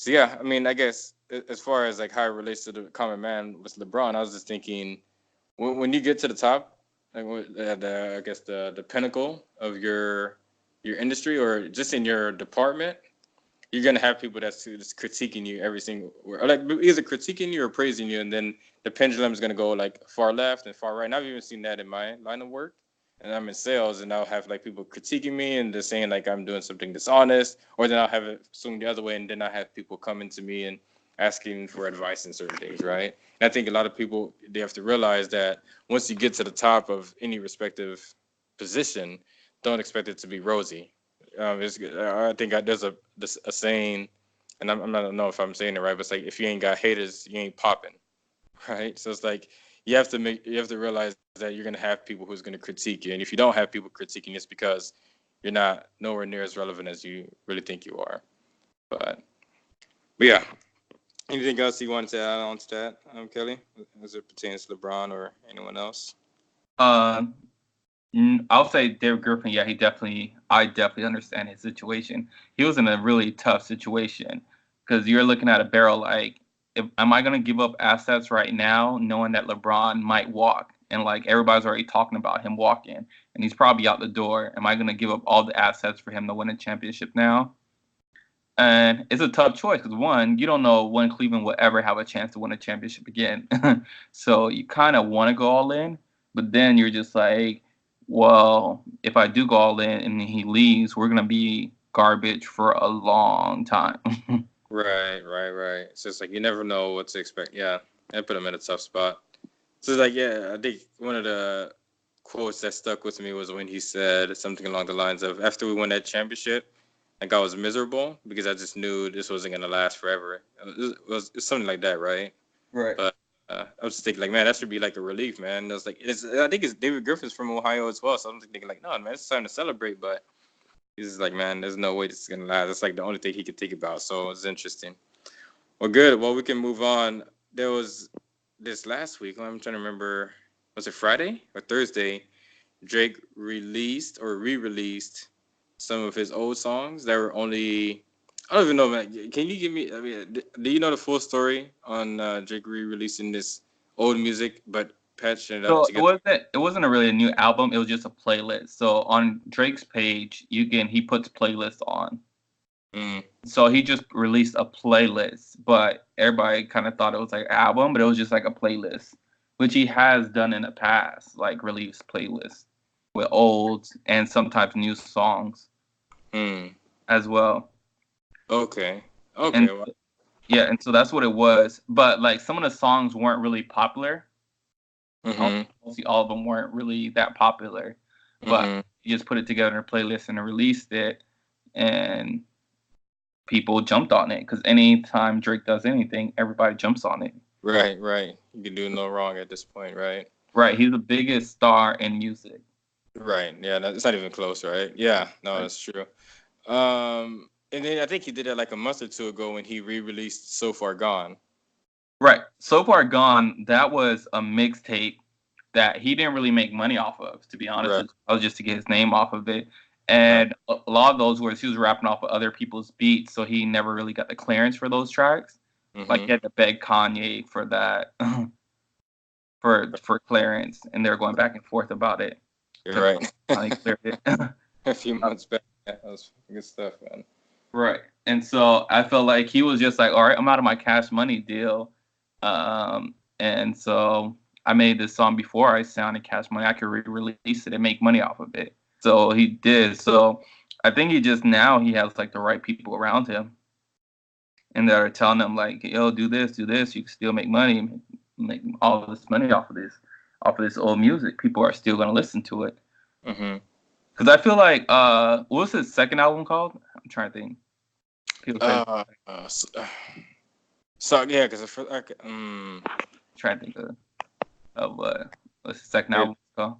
So yeah, I mean, I guess as far as like how it relates to the common man with LeBron, I was just thinking when you get to the top, like I guess the pinnacle of your industry or just in your department, you're gonna have people that's just critiquing you every single word, or like either critiquing you or praising you, and then the pendulum is gonna go like far left and far right. And I've even seen that in my line of work, and I'm in sales, and I'll have like people critiquing me and they're saying like I'm doing something dishonest, or then I'll have it swing the other way, and then I have people coming to me and asking for advice in certain things, right? And I think a lot of people they have to realize that once you get to the top of any respective position, don't expect it to be rosy. I think there's a saying, and I'm not I don't know if I'm saying it right, but it's like if you ain't got haters, you ain't popping, right? So it's like you have to realize that you're gonna have people who's gonna critique you, and if you don't have people critiquing, it's because you're not nowhere near as relevant as you really think you are. But yeah, anything else you wanted to add on to that, Kelly, as it pertains to LeBron or anyone else? Um, I'll say David Griffin. Yeah, I definitely understand his situation. He was in a really tough situation because you're looking at a barrel like, am I going to give up assets right now, knowing that LeBron might walk and like everybody's already talking about him walking and he's probably out the door. Am I going to give up all the assets for him to win a championship now? And it's a tough choice because one, you don't know when Cleveland will ever have a chance to win a championship again. So you kind of want to go all in, but then you're just like, well, if I do go all in and he leaves, we're gonna be garbage for a long time. Right. So it's like you never know what to expect. Yeah, I put him in a tough spot. So it's like, yeah, I think one of the quotes that stuck with me was when he said something along the lines of, "After we won that championship, like I was miserable because I just knew this wasn't gonna last forever." It was something like that, right? Right. But I was just thinking, like, man, that should be like a relief, man. I was like, I think it's David Griffin's from Ohio as well, so I'm thinking, like, no, man, it's time to celebrate. But he's just like, man, there's no way this is gonna last. That's like the only thing he could think about. So it's interesting. Well, good. Well, we can move on. There was this last week. I'm trying to remember. Was it Friday or Thursday? Drake released or re-released some of his old songs that were only. I don't even know, man. Can you give me? I mean, do you know the full story on Drake re-releasing this old music but patching it up So together? it wasn't a really a new album. It was just a playlist. So on Drake's page, he puts playlists on. Mm. So he just released a playlist, but everybody kind of thought it was like an album, but it was just like a playlist, which he has done in the past, like release playlists with old and sometimes new songs as well. Okay. And Well, yeah, and so that's what it was. But like some of the songs weren't really popular. Mostly all of them weren't really that popular, but he just put it together in a playlist and released it, and people jumped on it because anytime Drake does anything, everybody jumps on it. Right. You can do no wrong at this point, right? Right. He's the biggest star in music. Right. Yeah, it's not even close, right? Yeah, no, Right. that's true. And then I think he did it like a month or two ago when he re-released "So Far Gone." Right. So Far Gone, that was a mixtape that he didn't really make money off of, to be honest. Right. It was just to get his name off of it. And a lot of those was he was rapping off of other people's beats, so he never really got the clearance for those tracks. Like he had to beg Kanye for that for clearance, and they're going back and forth about it. You're right. Kanye cleared it. A few months back, yeah, that was good stuff, man. Right. And so I felt like he was just like, all right, I'm out of my Cash Money deal. And so I made this song before I sounded Cash Money. I could re-release it and make money off of it. So he did. So I think he has like the right people around him. And that are telling him like, yo, do this. You can still make money, make all of this money off of this old music. People are still gonna listen to it. Because I feel like, what was his second album called? I'm trying to think. So yeah, because I feel like Trying to think of what's the second album called.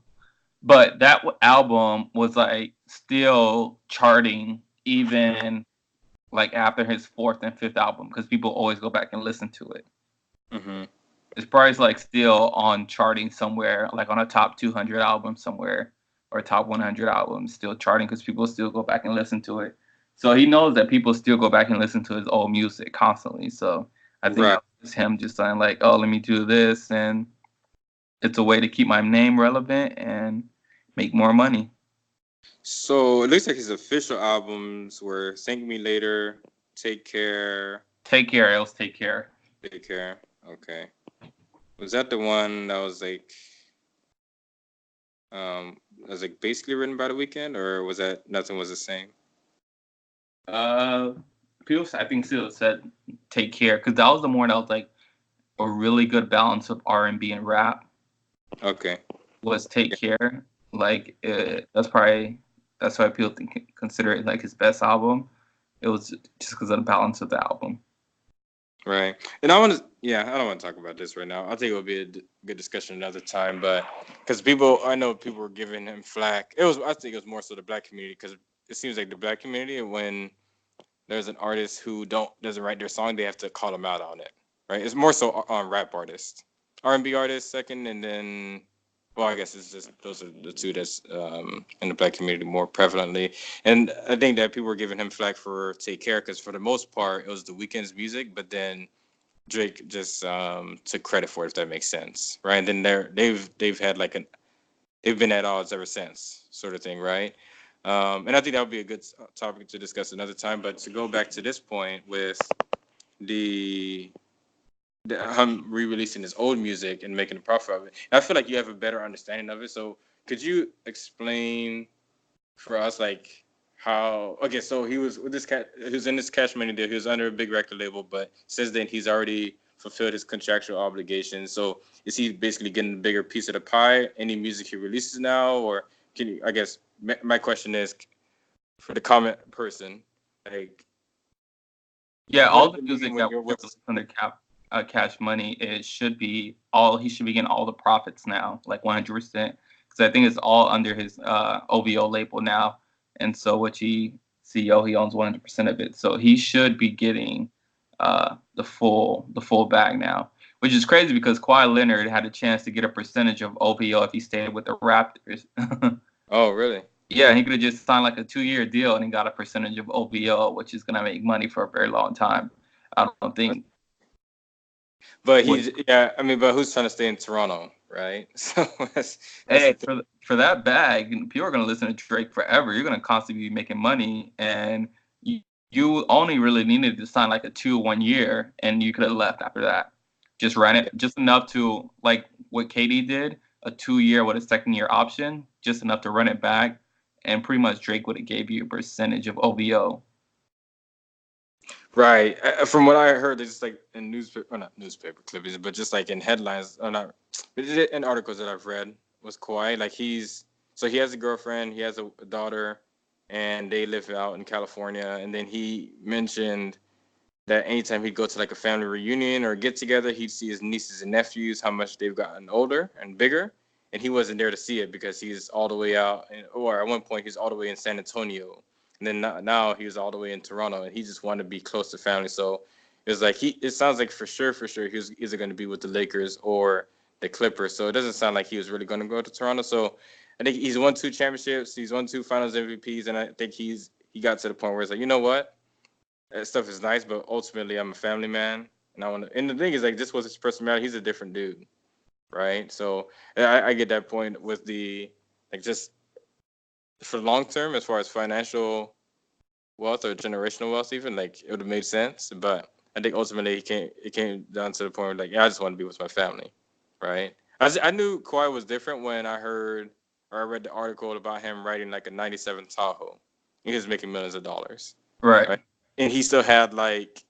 But that album was like still charting even like after his fourth and fifth album because people always go back and listen to it. It's probably like still on charting somewhere, like on a top 200 album somewhere or a top 100 album, still charting because people still go back and listen to it. So he knows that people still go back and listen to his old music constantly. So I think Right. that was him just saying like, oh, let me do this, and it's a way to keep my name relevant and make more money. So it looks like his official albums were "Thank Me Later," "Take Care," Take care, else take care. "Take Care." Okay. Was that the one that was like basically written by The Weeknd, or was that Nothing Was the Same? Uh, People I think still said take care because that was the one that was like a really good balance of R&B and rap. Okay. Was take care. Like that's why people consider it like his best album. It was just because of the balance of the album. Right. And I don't want to talk about this right now. I think it'll be a good discussion another time, but because I know people were giving him flack. I think it was more so the black community, because it seems like the black community, when there's an artist who doesn't write their song, they have to call them out on it. Right. It's more so on rap artists, R&B artists second, and then, well, I guess it's just those are the two that's in the black community more prevalently. And I think that people were giving him flack for Take Care because for the most part it was The Weeknd's music, but then Drake just took credit for it, if that makes sense, right? And then they've had like they've been at odds ever since, sort of thing, right? And I think that would be a good topic to discuss another time. But to go back to this point with the him re-releasing his old music and making a profit of it, I feel like you have a better understanding of it. So could you explain for us like how? Okay, so he was with this cat. He was in this Cash Money deal. He was under a big record label, but since then he's already fulfilled his contractual obligations. So is he basically getting a bigger piece of the pie? Any music he releases now, or can you? I guess my question is for the comment person, like, Yeah, what all does the it mean music when that you're was with? released under Cash Money, he should be getting all the profits now, like 100%, because I think it's all under his OVO label now, and so he owns 100% of it, so he should be getting the full bag now, which is crazy because Kawhi Leonard had a chance to get a percentage of OVO if he stayed with the Raptors. Oh, really? Yeah, he could have just signed like a 2-year deal and he got a percentage of OVO, which is gonna make money for a very long time. I don't think. But What, yeah, I mean, but who's trying to stay in Toronto, right? So that's the hey, thing. for that bag, people are gonna listen to Drake forever. You're gonna constantly be making money, and you only really needed to sign like a 1 year, and you could have left after that. Just run it, just enough to like what Katie did, a 2 year with a second year option, just enough to run it back, and pretty much Drake would have gave you a percentage of OVO. Right. From what I heard, it's just like in newspaper, or not newspaper clippings, but just like in headlines, or not, but in articles that I've read, was Kawhi. Like he has a girlfriend, he has a daughter, and they live out in California. And then he mentioned that anytime he'd go to like a family reunion or get together, he'd see his nieces and nephews, how much they've gotten older and bigger. And he wasn't there to see it because he's all the way out, or at one point he's all the way in San Antonio, and then now he was all the way in Toronto, and he just wanted to be close to family. So it was like it sounds like for sure he was either going to be with the Lakers or the Clippers. So it doesn't sound like he was really going to go to Toronto. So I think he's won 2 championships, he's won 2 Finals MVPs, and I think he got to the point where it's like, you know what, that stuff is nice, but ultimately I'm a family man, and I want to. And the thing is, like, this was his personality. He's a different dude, right? So I get that point with the like just for long term as far as financial wealth or generational wealth, even like it would have made sense. But I think ultimately it came down to the point where like, yeah, I just want to be with my family, right? I knew Kawhi was different when I heard or I read the article about him riding like a '97 Tahoe. He was making millions of dollars, Right. right? And he still had like,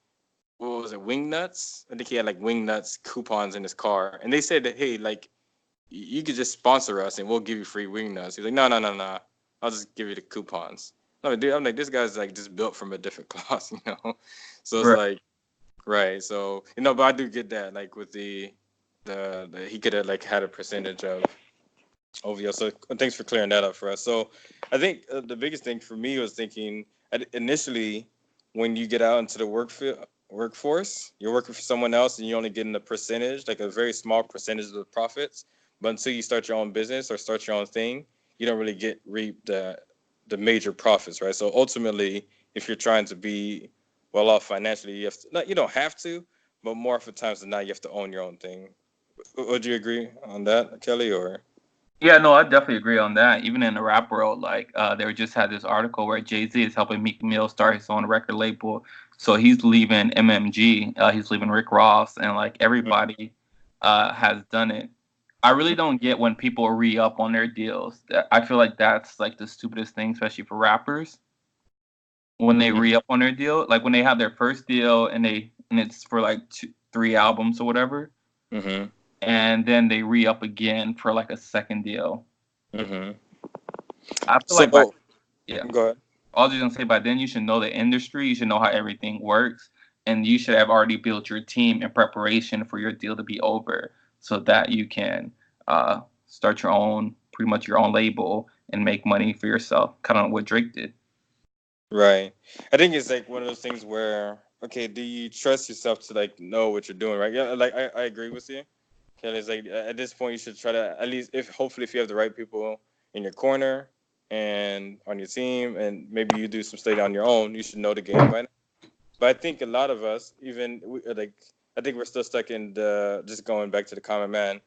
what was it, wing nuts? I think he had like wing nuts coupons in his car, and they said that, hey, like, you could just sponsor us and we'll give you free wing nuts. He's like, no, no, no, no, I'll just give you the coupons. No, dude, I'm like, this guy's like just built from a different cloth, you know. So it's Right. like, right. So but I do get that, like with he could have like had a percentage of OVO. So thanks for clearing that up for us. So I think the biggest thing for me was thinking initially when you get out into the workforce, you're working for someone else and you're only getting a percentage, like a very small percentage of the profits. But until you start your own business or start your own thing, you don't really reap the major profits, right? So ultimately, if you're trying to be well off financially, you have to. You don't have to, but more often times than not, you have to own your own thing. Would you agree on that, Kelly? Or Yeah, no, I definitely agree on that. Even in the rap world, like they just had this article where Jay-Z is helping Meek Mill start his own record label. So he's leaving MMG, he's leaving Rick Ross, and like everybody has done it. I really don't get when people re-up on their deals. I feel like that's like the stupidest thing, especially for rappers. When they re-up on their deal, like when they have their first deal and it's for like 3 albums or whatever. Mm-hmm. And then they re-up again for like a second deal. Mm-hmm. I feel So, like yeah. Go ahead. I was just gonna say by then you should know the industry, you should know how everything works, and you should have already built your team in preparation for your deal to be over, so that you can start your own, pretty much your own label and make money for yourself. Kind of what Drake did. Right. I think it's like one of those things where, okay, do you trust yourself to like know what you're doing, right? Yeah, like I agree with you. Okay, it's like at this point you should try to at least hopefully if you have the right people in your corner and on your team and maybe you do some study on your own, you should know the game by now. But I think a lot of us, I think we're still stuck in the just going back to the common man.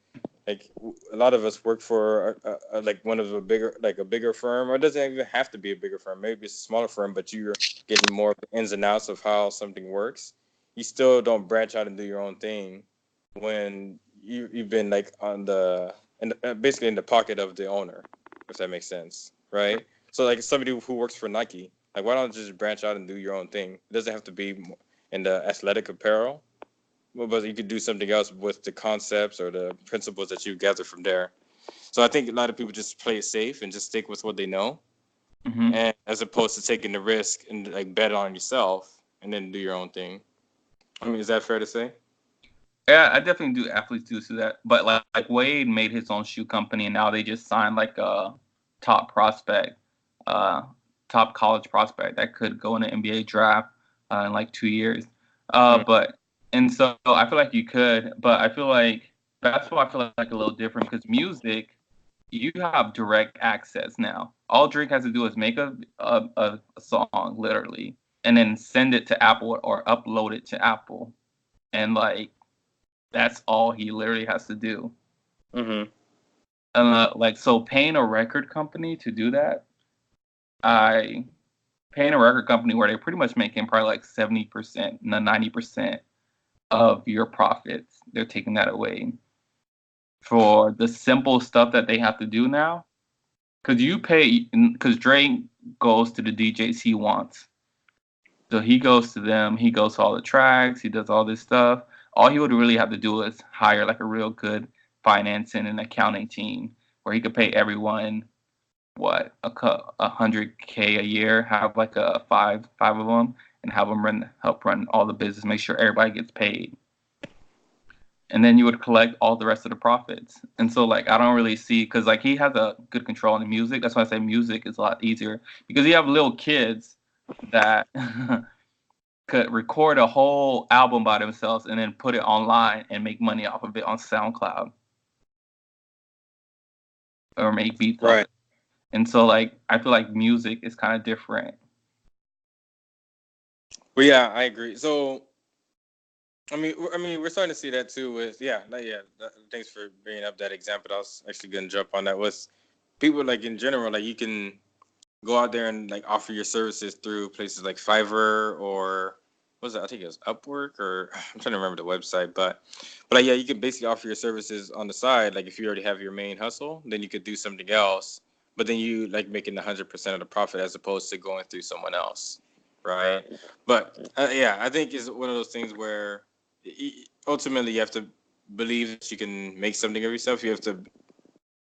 Like a lot of us work for like one of a bigger firm, or it doesn't even have to be a bigger firm. Maybe it's a smaller firm, but you're getting more of the ins and outs of how something works. You still don't branch out and do your own thing when you've been like basically in the pocket of the owner, if that makes sense, right? So like somebody who works for Nike, like why don't you just branch out and do your own thing? It doesn't have to be in the athletic apparel. Well, but you could do something else with the concepts or the principles that you gather from there. So I think a lot of people just play it safe and just stick with what they know, and as opposed to taking the risk and like bet on yourself and then do your own thing. I mean, is that fair to say? Yeah, I definitely do. Athletes do that, but like Wade made his own shoe company, and now they just signed like a top prospect, uh, top college prospect that could go in the NBA draft in like 2 years. But and so I feel like you could, but I feel like basketball I feel like a little different because music, you have direct access now. All Drake has to do is make a song literally, and then send it to Apple or upload it to Apple, and like that's all he literally has to do. Mm-hmm. Like so, paying a record company to do that, I paying a record company where they're pretty much making probably like 70%, 90% of your profits. They're taking that away for the simple stuff that they have to do now. Because Drake goes to the DJs he wants. So he goes to them, he goes to all the tracks, he does all this stuff. All he would really have to do is hire like a real good financing and accounting team where he could pay everyone what 100K a year, have like a five of them, and have them help run all the business, make sure everybody gets paid, and then you would collect all the rest of the profits. And so like I don't really see because like he has a good control on the music. That's why I say music is a lot easier because you have little kids that could record a whole album by themselves and then put it online and make money off of it on SoundCloud or make beats off it. And so like I feel like music is kind of different. Well, yeah, I agree. So I mean, we're starting to see that too. With thanks for bringing up that example. I was actually gonna jump on that. With people like in general, like you can go out there and like offer your services through places like Fiverr or what was it? I think it was Upwork or I'm trying to remember the website, but like, yeah, you can basically offer your services on the side. Like if you already have your main hustle, then you could do something else. But then you like making 100% of the profit as opposed to going through someone else, right? But yeah, I think it's one of those things where ultimately you have to believe that you can make something of yourself. You have to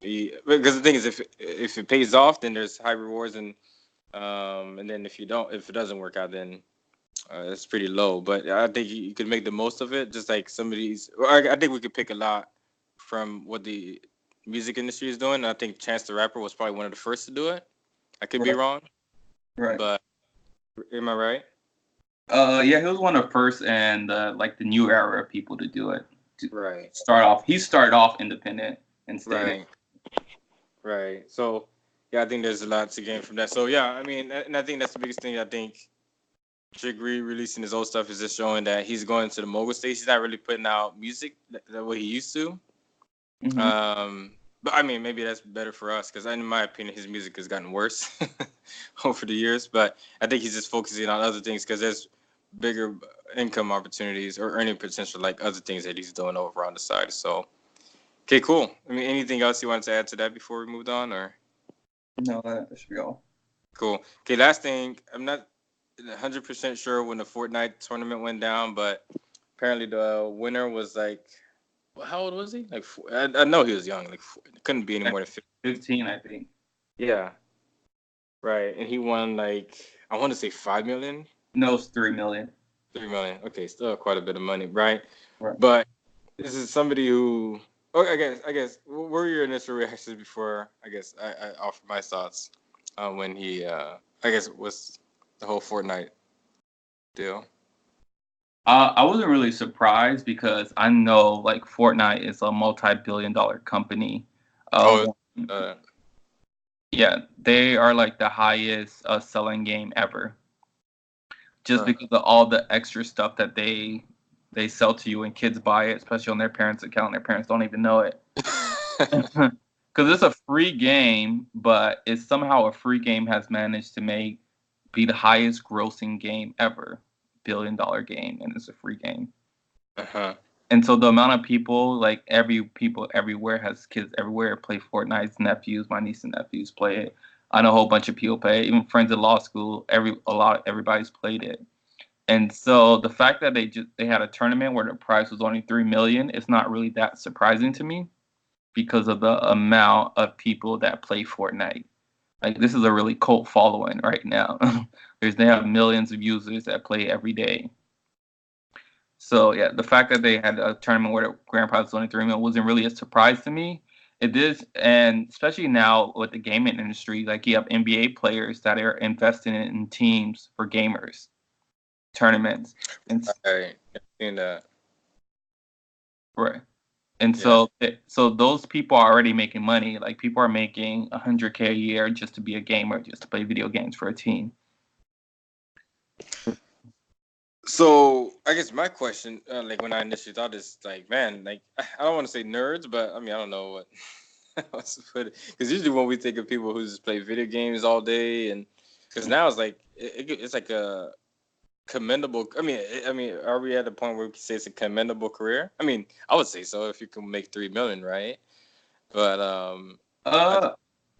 because the thing is if it pays off then there's high rewards and then if it doesn't work out then it's pretty low, but I think you could make the most of it just like some of these I think we could pick a lot from what the music industry is doing. I think Chance the Rapper was probably one of the first to do it. I could be wrong, Right. but am I right? Yeah, he was one of the first and like the new era of people to do it. Right. He started off independent and stayed. Right. So, yeah, I think there's a lot to gain from that. So, yeah, I mean, and I think that's the biggest thing. I think Trick re-releasing his old stuff is just showing that he's going to the mogul stage. He's not really putting out music the way he used to. But I mean, maybe that's better for us because, in my opinion, his music has gotten worse over the years. But I think he's just focusing on other things because there's bigger income opportunities or earning potential, like other things that he's doing over on the side. So, okay, cool. I mean, anything else you wanted to add to that before we moved on, or? No, that should be all. Cool. Okay, last thing. I'm not 100% sure when the Fortnite tournament went down, but apparently the winner was like, how old was he? Like, I know he was young. Like, couldn't be any more than 15, I think. Yeah. Right. And he won like, I want to say 5 million. No, it's 3 million. 3 million. Okay, still quite a bit of money, right? Right. But this is somebody who. Oh, I guess. What were your initial reactions before? I guess I offered my thoughts when he. I guess was the whole Fortnite deal. I wasn't really surprised because I know like Fortnite is a multi-billion-dollar company. Yeah, they are like the highest selling game ever. Just because of all the extra stuff that they sell to you and kids buy it, especially on their parents' account. Their parents don't even know it. Because it's a free game, but it's somehow a free game has managed to be the highest grossing game ever. $1 billion game, and it's a free game. And so the amount of people, like people everywhere has kids everywhere play Fortnite. Nephews, my niece and nephews play it. I know a whole bunch of people play it. Even friends at law school, everybody's played it. And so the fact that they had a tournament where the prize was only $3 million, it's not really that surprising to me because of the amount of people that play Fortnite. Like, this is a really cult following right now. They have millions of users that play every day. So yeah, the fact that they had a tournament where the grand prize was only $3 million wasn't really a surprise to me. It is, and especially now with the gaming industry, like you have NBA players that are investing in teams for gamers tournaments. And I've seen that. Right. And so those people are already making money. Like, people are making $100K a year just to be a gamer, just to play video games for a team. So I guess my question, like when I initially thought is like, man, like I don't want to say nerds, but I mean I don't know what else to put it. Because usually when we think of people who just play video games all day, and because now it's like it's like a commendable. I mean, are we at the point where we can say it's a commendable career? I mean, I would say so if you can make 3 million, right? But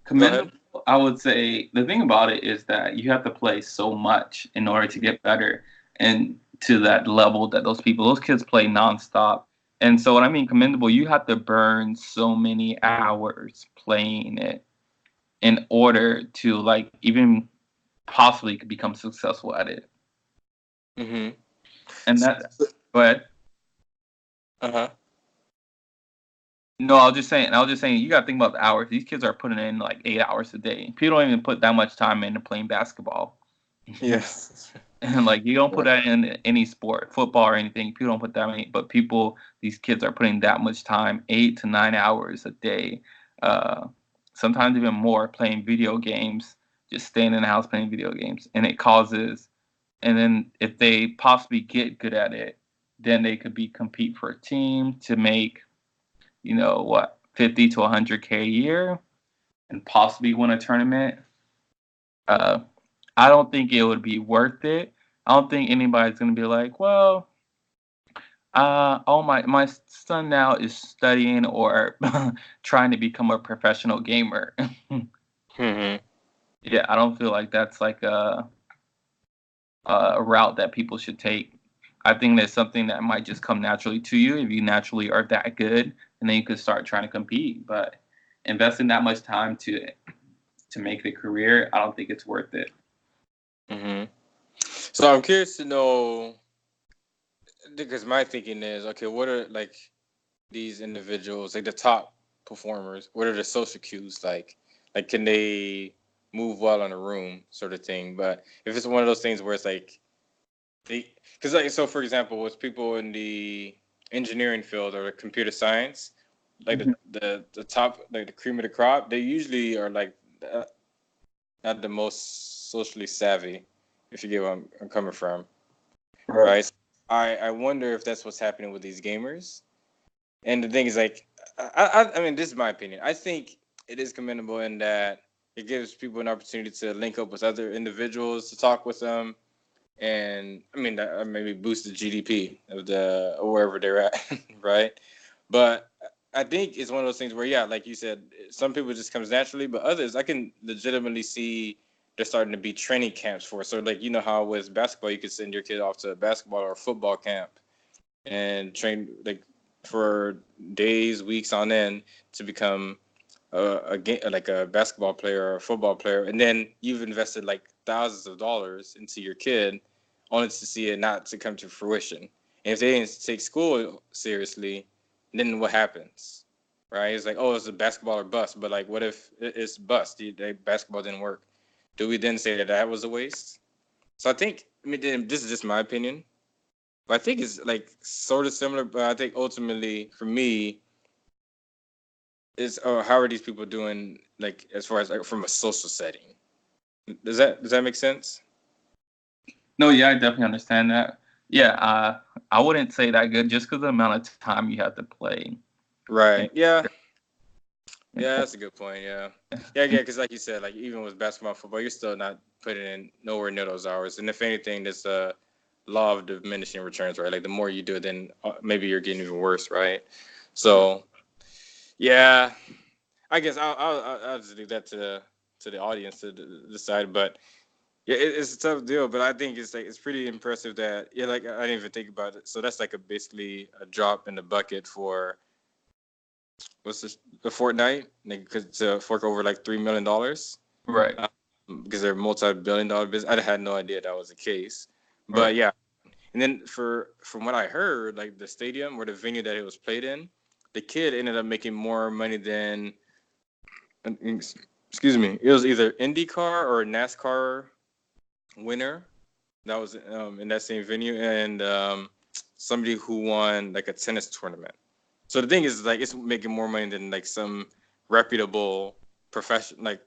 commendable. I would say the thing about it is that you have to play so much in order to get better and to that level that those kids play nonstop. And so what I mean commendable, you have to burn so many hours playing it in order to like even possibly become successful at it. Mm-hmm. And that, go ahead. No, I was just saying, you got to think about the hours. These kids are putting in like 8 hours a day. People don't even put that much time into playing basketball. Yes. And like, you don't put that in any sport, football or anything. People don't put that many, but these kids are putting that much time, 8 to 9 hours a day. Sometimes even more, playing video games, just staying in the house playing video games. And then if they possibly get good at it, then they could compete for a team to make, 50 to 100K a year and possibly win a tournament. I don't think it would be worth it. I don't think anybody's going to be like, well, my son now is studying or trying to become a professional gamer. Mm-hmm. Yeah, I don't feel like that's like a route that people should take. I think that's something that might just come naturally to you if you naturally are that good, and then you could start trying to compete. But investing that much time to make the career, I don't think it's worth it. Mm-hmm. So I'm curious to know, because my thinking is, okay, what are like these individuals, like the top performers? What are the social cues like? Like, can they move well in a room, sort of thing? But if it's one of those things where it's like because like, so for example, with people in the engineering field or computer science, like the top, like the cream of the crop, they usually are like not the most socially savvy, if you get where I'm coming from, Right. right? So I wonder if that's what's happening with these gamers. And the thing is, like, I mean, this is my opinion. I think it is commendable in that it gives people an opportunity to link up with other individuals, to talk with them, and I mean, that maybe boost the GDP of the or wherever they're at, right? But I think it's one of those things where, yeah, like you said, some people it just comes naturally, but others I can legitimately see they're starting to be training camps for. So, like, you know how with basketball, you could send your kid off to a basketball or a football camp and train like for days, weeks on end to become a game like a basketball player or a football player, and then you've invested like thousands of dollars into your kid, only to see it not to come to fruition. And if they didn't take school seriously, then what happens? Right? It's like, oh, it's a basketball or bust. But like, what if it's bust? Basketball didn't work. Do we then say that that was a waste? So I think, I mean, this is just my opinion, but I think it's like sort of similar. But I think ultimately, for me, is how are these people doing? Like as far as like from a social setting, does that make sense? No, yeah, I definitely understand that. Yeah, I wouldn't say that good just because of the amount of time you have to play. Right. And, Yeah. and Yeah, that's a good point. Yeah. Yeah. Yeah. Because like you said, like even with basketball, football, you're still not putting in nowhere near those hours. And if anything, there's a law of diminishing returns, right? Like the more you do it, then maybe you're getting even worse, right? So yeah, I guess I'll just leave that to the audience to decide. But yeah, it's a tough deal. But I think it's like it's pretty impressive that yeah, like I didn't even think about it. So that's like a basically a drop in the bucket for what's this the Fortnite? Like, cause to fork over like $3 million right, because they're multi-billion-dollar business. I had no idea that was the case. right. But yeah, and then from what I heard, like the stadium or the venue that it was played in, the kid ended up making more money than excuse me, it was either IndyCar or NASCAR winner that was in that same venue, and somebody who won like a tennis tournament. So the thing is, like, it's making more money than like some reputable profession, like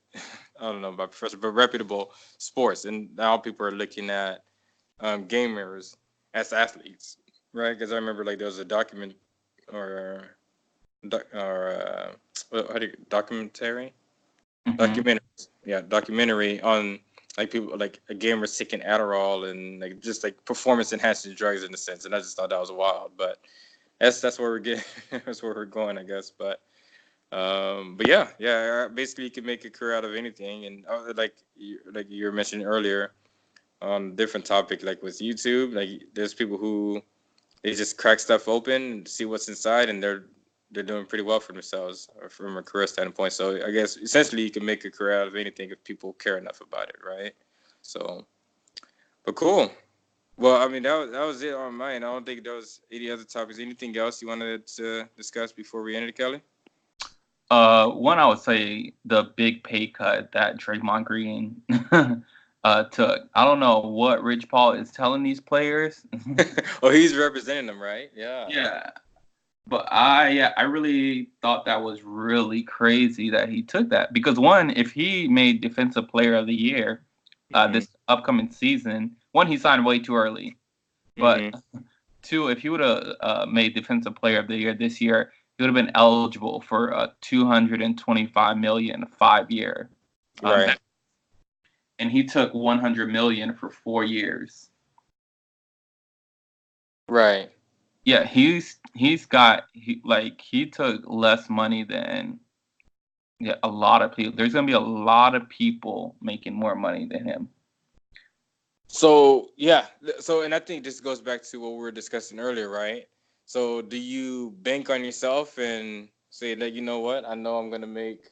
I don't know about professional, but reputable sports. And now people are looking at gamers as athletes, right? Because I remember like there was a document or how do you documentary Hmm. documentary, yeah, documentary on like people like a gamers taking Adderall and like just like performance enhancing drugs in a sense, and I just thought that was wild. But that's where we're getting, that's where we're going, I guess. But yeah, yeah, basically you can make a career out of anything, and like you were mentioning earlier on different topic, like with YouTube, like there's people who they just crack stuff open and see what's inside, and they're doing pretty well for themselves from a career standpoint. So I guess essentially you can make a career out of anything if people care enough about it, right? So, but cool. Well, I mean that was it on mine. I don't think there was any other topics. Anything else you wanted to discuss before we ended, Kelly? One, I would say the big pay cut that Draymond Green took. I don't know what Rich Paul is telling these players. Oh, he's representing them, right? Yeah. Yeah, but I really thought that was really crazy that he took that because one, if he made Defensive Player of the Year Mhm. this upcoming season, one he signed way too early, but Mhm. two, if he would have made Defensive Player of the Year this year, he would have been eligible for a 225 million 5 year. Right. And he took 100 million for 4 years. Right. Yeah, he's got he took less money than yeah, a lot of people. There's gonna be a lot of people making more money than him. So yeah, so and I think this goes back to what we were discussing earlier, right? So do you bank on yourself and say that you know what, I know I'm gonna make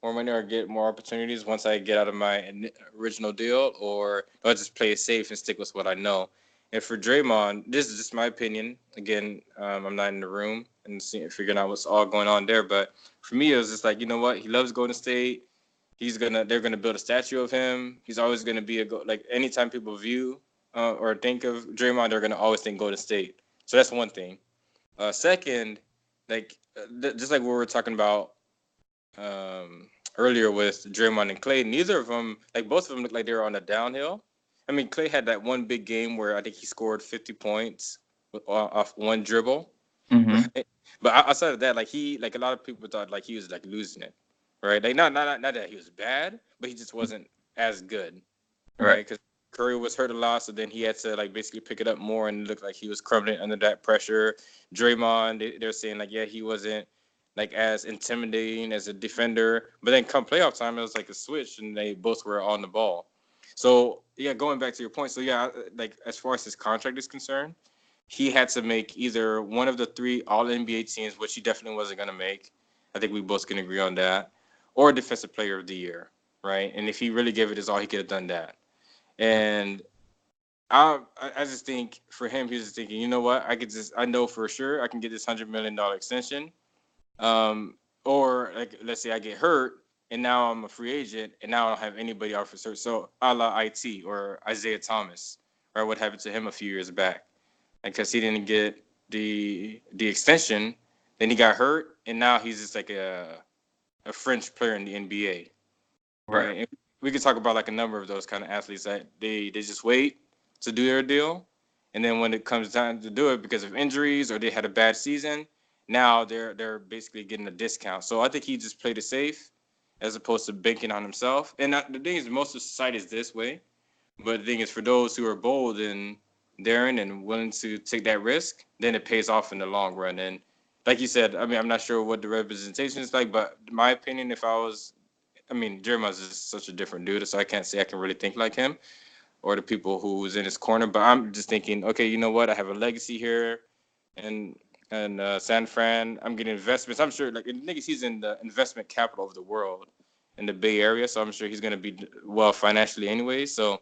more money or get more opportunities once I get out of my original deal, or do I just play it safe and stick with what I know? And for Draymond, this is just my opinion. Again, I'm not in the room and figuring out what's all going on there, but for me, it was just like you know what, he loves Golden State. They're gonna build a statue of him. He's always gonna be like anytime people view or think of Draymond, they're gonna always think Golden State. So that's one thing. Second, like just like we were talking about earlier with Draymond and Clay, neither of them, like both of them, look like they were on a downhill, I mean, Clay had that one big game where I think he scored 50 points off one dribble. Mm-hmm. Right? But outside of that, like a lot of people thought like he was like losing it, right? Like not that he was bad, but he just wasn't as good, Right. right? Because Curry was hurt a lot, so then he had to like basically pick it up more, and it looked like he was crumbling under that pressure. Draymond, they're saying like, yeah, he wasn't like as intimidating as a defender, but then come playoff time, it was like a switch, and they both were on the ball. So yeah, going back to your point, so yeah, like as far as his contract is concerned, he had to make either one of the three All NBA teams, which he definitely wasn't going to make. I think we both can agree on that, or Defensive Player of the Year, right? And if he really gave it his all, he could have done that. And I just think for him, he was just thinking, you know what? I know for sure I can get this $100 million extension. Or like, let's say I get hurt and now I'm a free agent and now I don't have anybody out for search. So a la IT or Isaiah Thomas, or what happened to him a few years back, because he didn't get the extension, then he got hurt and now he's just like a French player in the NBA, right? And we could talk about like a number of those kind of athletes that they just wait to do their deal, and then when it comes time to do it because of injuries or they had a bad season, now they're basically getting a discount. So I think he just played it safe as opposed to banking on himself. And the thing is, most of society is this way, but the thing is, for those who are bold and daring and willing to take that risk, then it pays off in the long run. And like you said, I mean, I'm not sure what the representation is like, but in my opinion, I mean, Jeremiah's just such a different dude, so I can't say I can really think like him or the people who's in his corner. But I'm just thinking, okay, you know what? I have a legacy here, and San Fran. I'm getting investments. I'm sure, like, niggas, he's in the investment capital of the world in the Bay Area, so I'm sure he's gonna be well financially anyway. So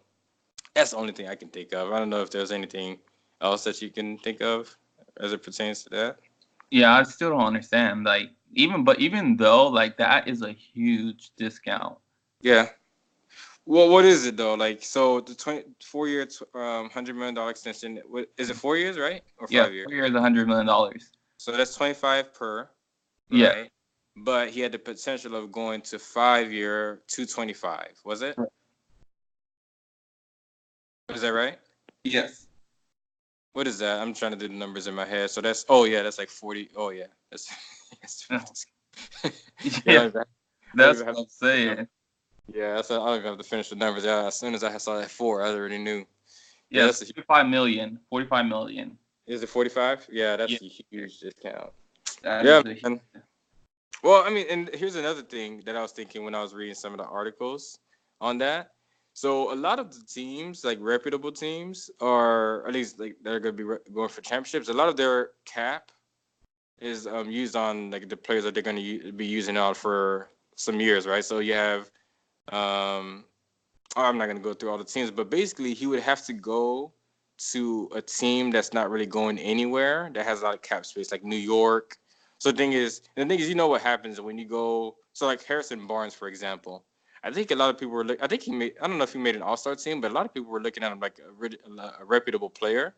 that's the only thing I can think of. I don't know if there's anything else that you can think of as it pertains to that. Yeah, I still don't understand. Like, even though like that is a huge discount. Yeah. Well, what is it though? Like, so the 4 year, $100 million extension. What is it? 4 years, right, or Yeah, 5 years? 4 years, $100 million. So that's 25 per, Yeah. right? But he had the potential of going to 5 year, 225. Was it? Right. Is that right? Yes. What is that? I'm trying to do the numbers in my head. So that's like 40. Oh yeah, that's Yeah, yeah. that's what I'm saying. Yeah, I don't even have to finish the numbers. Yeah, as soon as I saw that 4, I already knew. Yeah, That's 45 million. 45 million. Is it 45? Yeah, that's Yeah, a huge discount. that Yeah, is a man. Well, I mean, and here's another thing that I was thinking when I was reading some of the articles on that. So a lot of the teams, like reputable teams, or at least like they're going to be going for championships. A lot of their cap is used on like the players that they're going to be using out for some years, right? So you have, I'm not going to go through all the teams, but basically he would have to go to a team that's not really going anywhere, that has a lot of cap space, like New York. So the thing is, you know what happens when you go. So like Harrison Barnes, for example, I think a lot of people were. I think he made. I don't know if he made an All-Star team, but a lot of people were looking at him like a reputable player.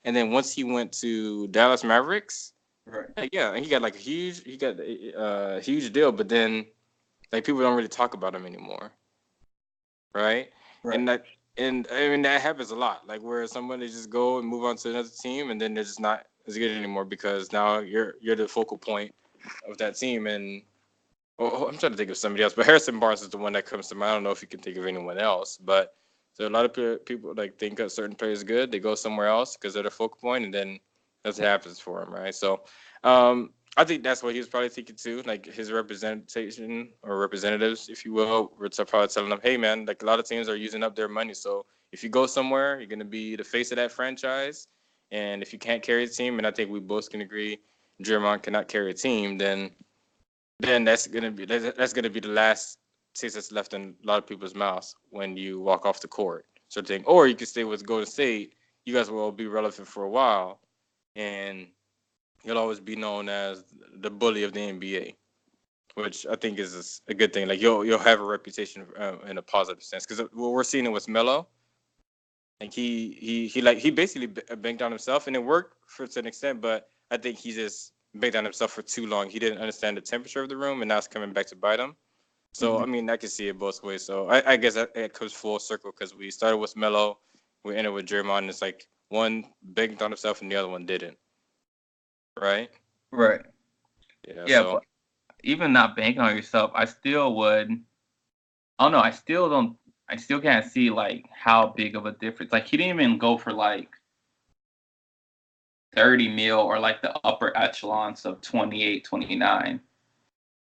And then once he went to Dallas Mavericks, right. like, yeah, he got like he got a huge deal. But then like people don't really talk about him anymore, right? Right. And that and I mean that happens a lot. Like where somebody just go and move on to another team, and then they're just not as good anymore because now you're the focal point of that team. And I'm trying to think of somebody else, but Harrison Barnes is the one that comes to mind. I don't know if you can think of anyone else, but so a lot of people like think a certain player is good, they go somewhere else because they're the focal point, and then that's what happens for him, right? So, I think that's what he was probably thinking too. Like his representation or representatives, if you will, were probably telling him, "Hey, man, like a lot of teams are using up their money, so if you go somewhere, you're gonna be the face of that franchise, and if you can't carry a team, and I think we both can agree, Draymond cannot carry a team, then that's gonna be the last taste that's left in a lot of people's mouths when you walk off the court, sort of thing. Or you could stay with Golden State. You guys will be relevant for a while, and you'll always be known as the bully of the NBA, which I think is a good thing. Like you'll have a reputation in a positive sense, because what we're seeing it with Melo, like he basically banked on himself, and it worked for to an extent, but I think he just banked on himself for too long. He didn't understand the temperature of the room, and now it's coming back to bite him. So I mean, I can see it both ways. So I guess it comes full circle because we started with Melo, we ended with Draymond. And it's like one banked on himself and the other one didn't, right? Right. Yeah. Yeah, So but even not banking on yourself, I still would. I don't know. I still don't. I still can't see like how big of a difference. Like he didn't even go for like 30 mil or like the upper echelons of 28, 29.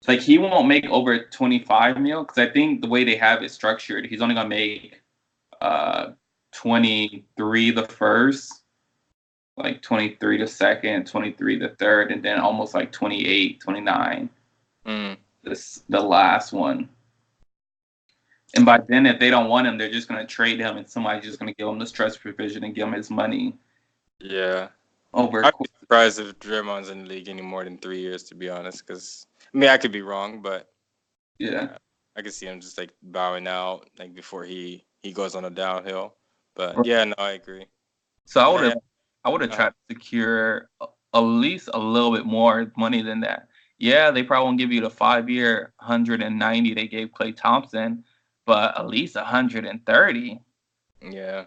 It's like he won't make over 25 mil because I think the way they have it structured, he's only gonna make 23 the first, like 23 the second, 23 the third, and then almost like 28, 29 mm, the last one. And by then, if they don't want him, they're just gonna trade him, and somebody's just gonna give him the stress provision and give him his money yeah, over. I'd be surprised if Draymond's in the league any more than 3 years, to be honest. Because I mean, I could be wrong, but Yeah. I could see him just like bowing out like before he goes on a downhill. But yeah, no, I agree. So I And would then, have uh, tried to secure at least a little bit more money than that. Yeah, they probably won't give you the 5 year 190 they gave Clay Thompson, but at least 130. yeah,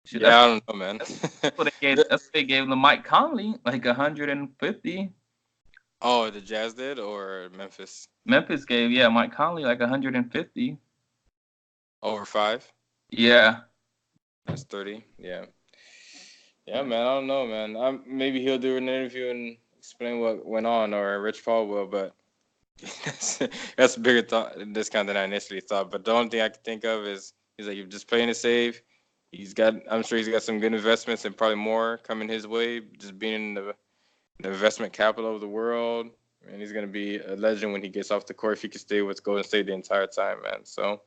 Shoot, yeah, I don't know, man. that's what they gave. That's what they gave the Mike Conley, like 150. Oh, the Jazz did or Memphis Memphis gave Mike Conley like 150. over 5? Yeah, That's 30. Yeah. Yeah, man. I don't know, man. Maybe he'll do an interview and explain what went on, or Rich Paul will. But that's, that's a bigger discount than I initially thought. But the only thing I can think of is he's like, you're just playing it safe. I'm sure he's got some good investments and probably more coming his way. Just being in the investment capital of the world, and he's gonna be a legend when he gets off the court if he can stay with Golden State the entire time, man. So.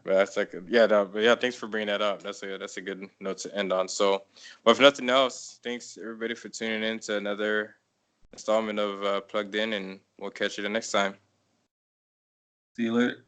But that's like but yeah. Thanks for bringing that up. That's a good note to end on. So, but if nothing else, thanks everybody for tuning in to another installment of Plugged In, and we'll catch you the next time. see you later.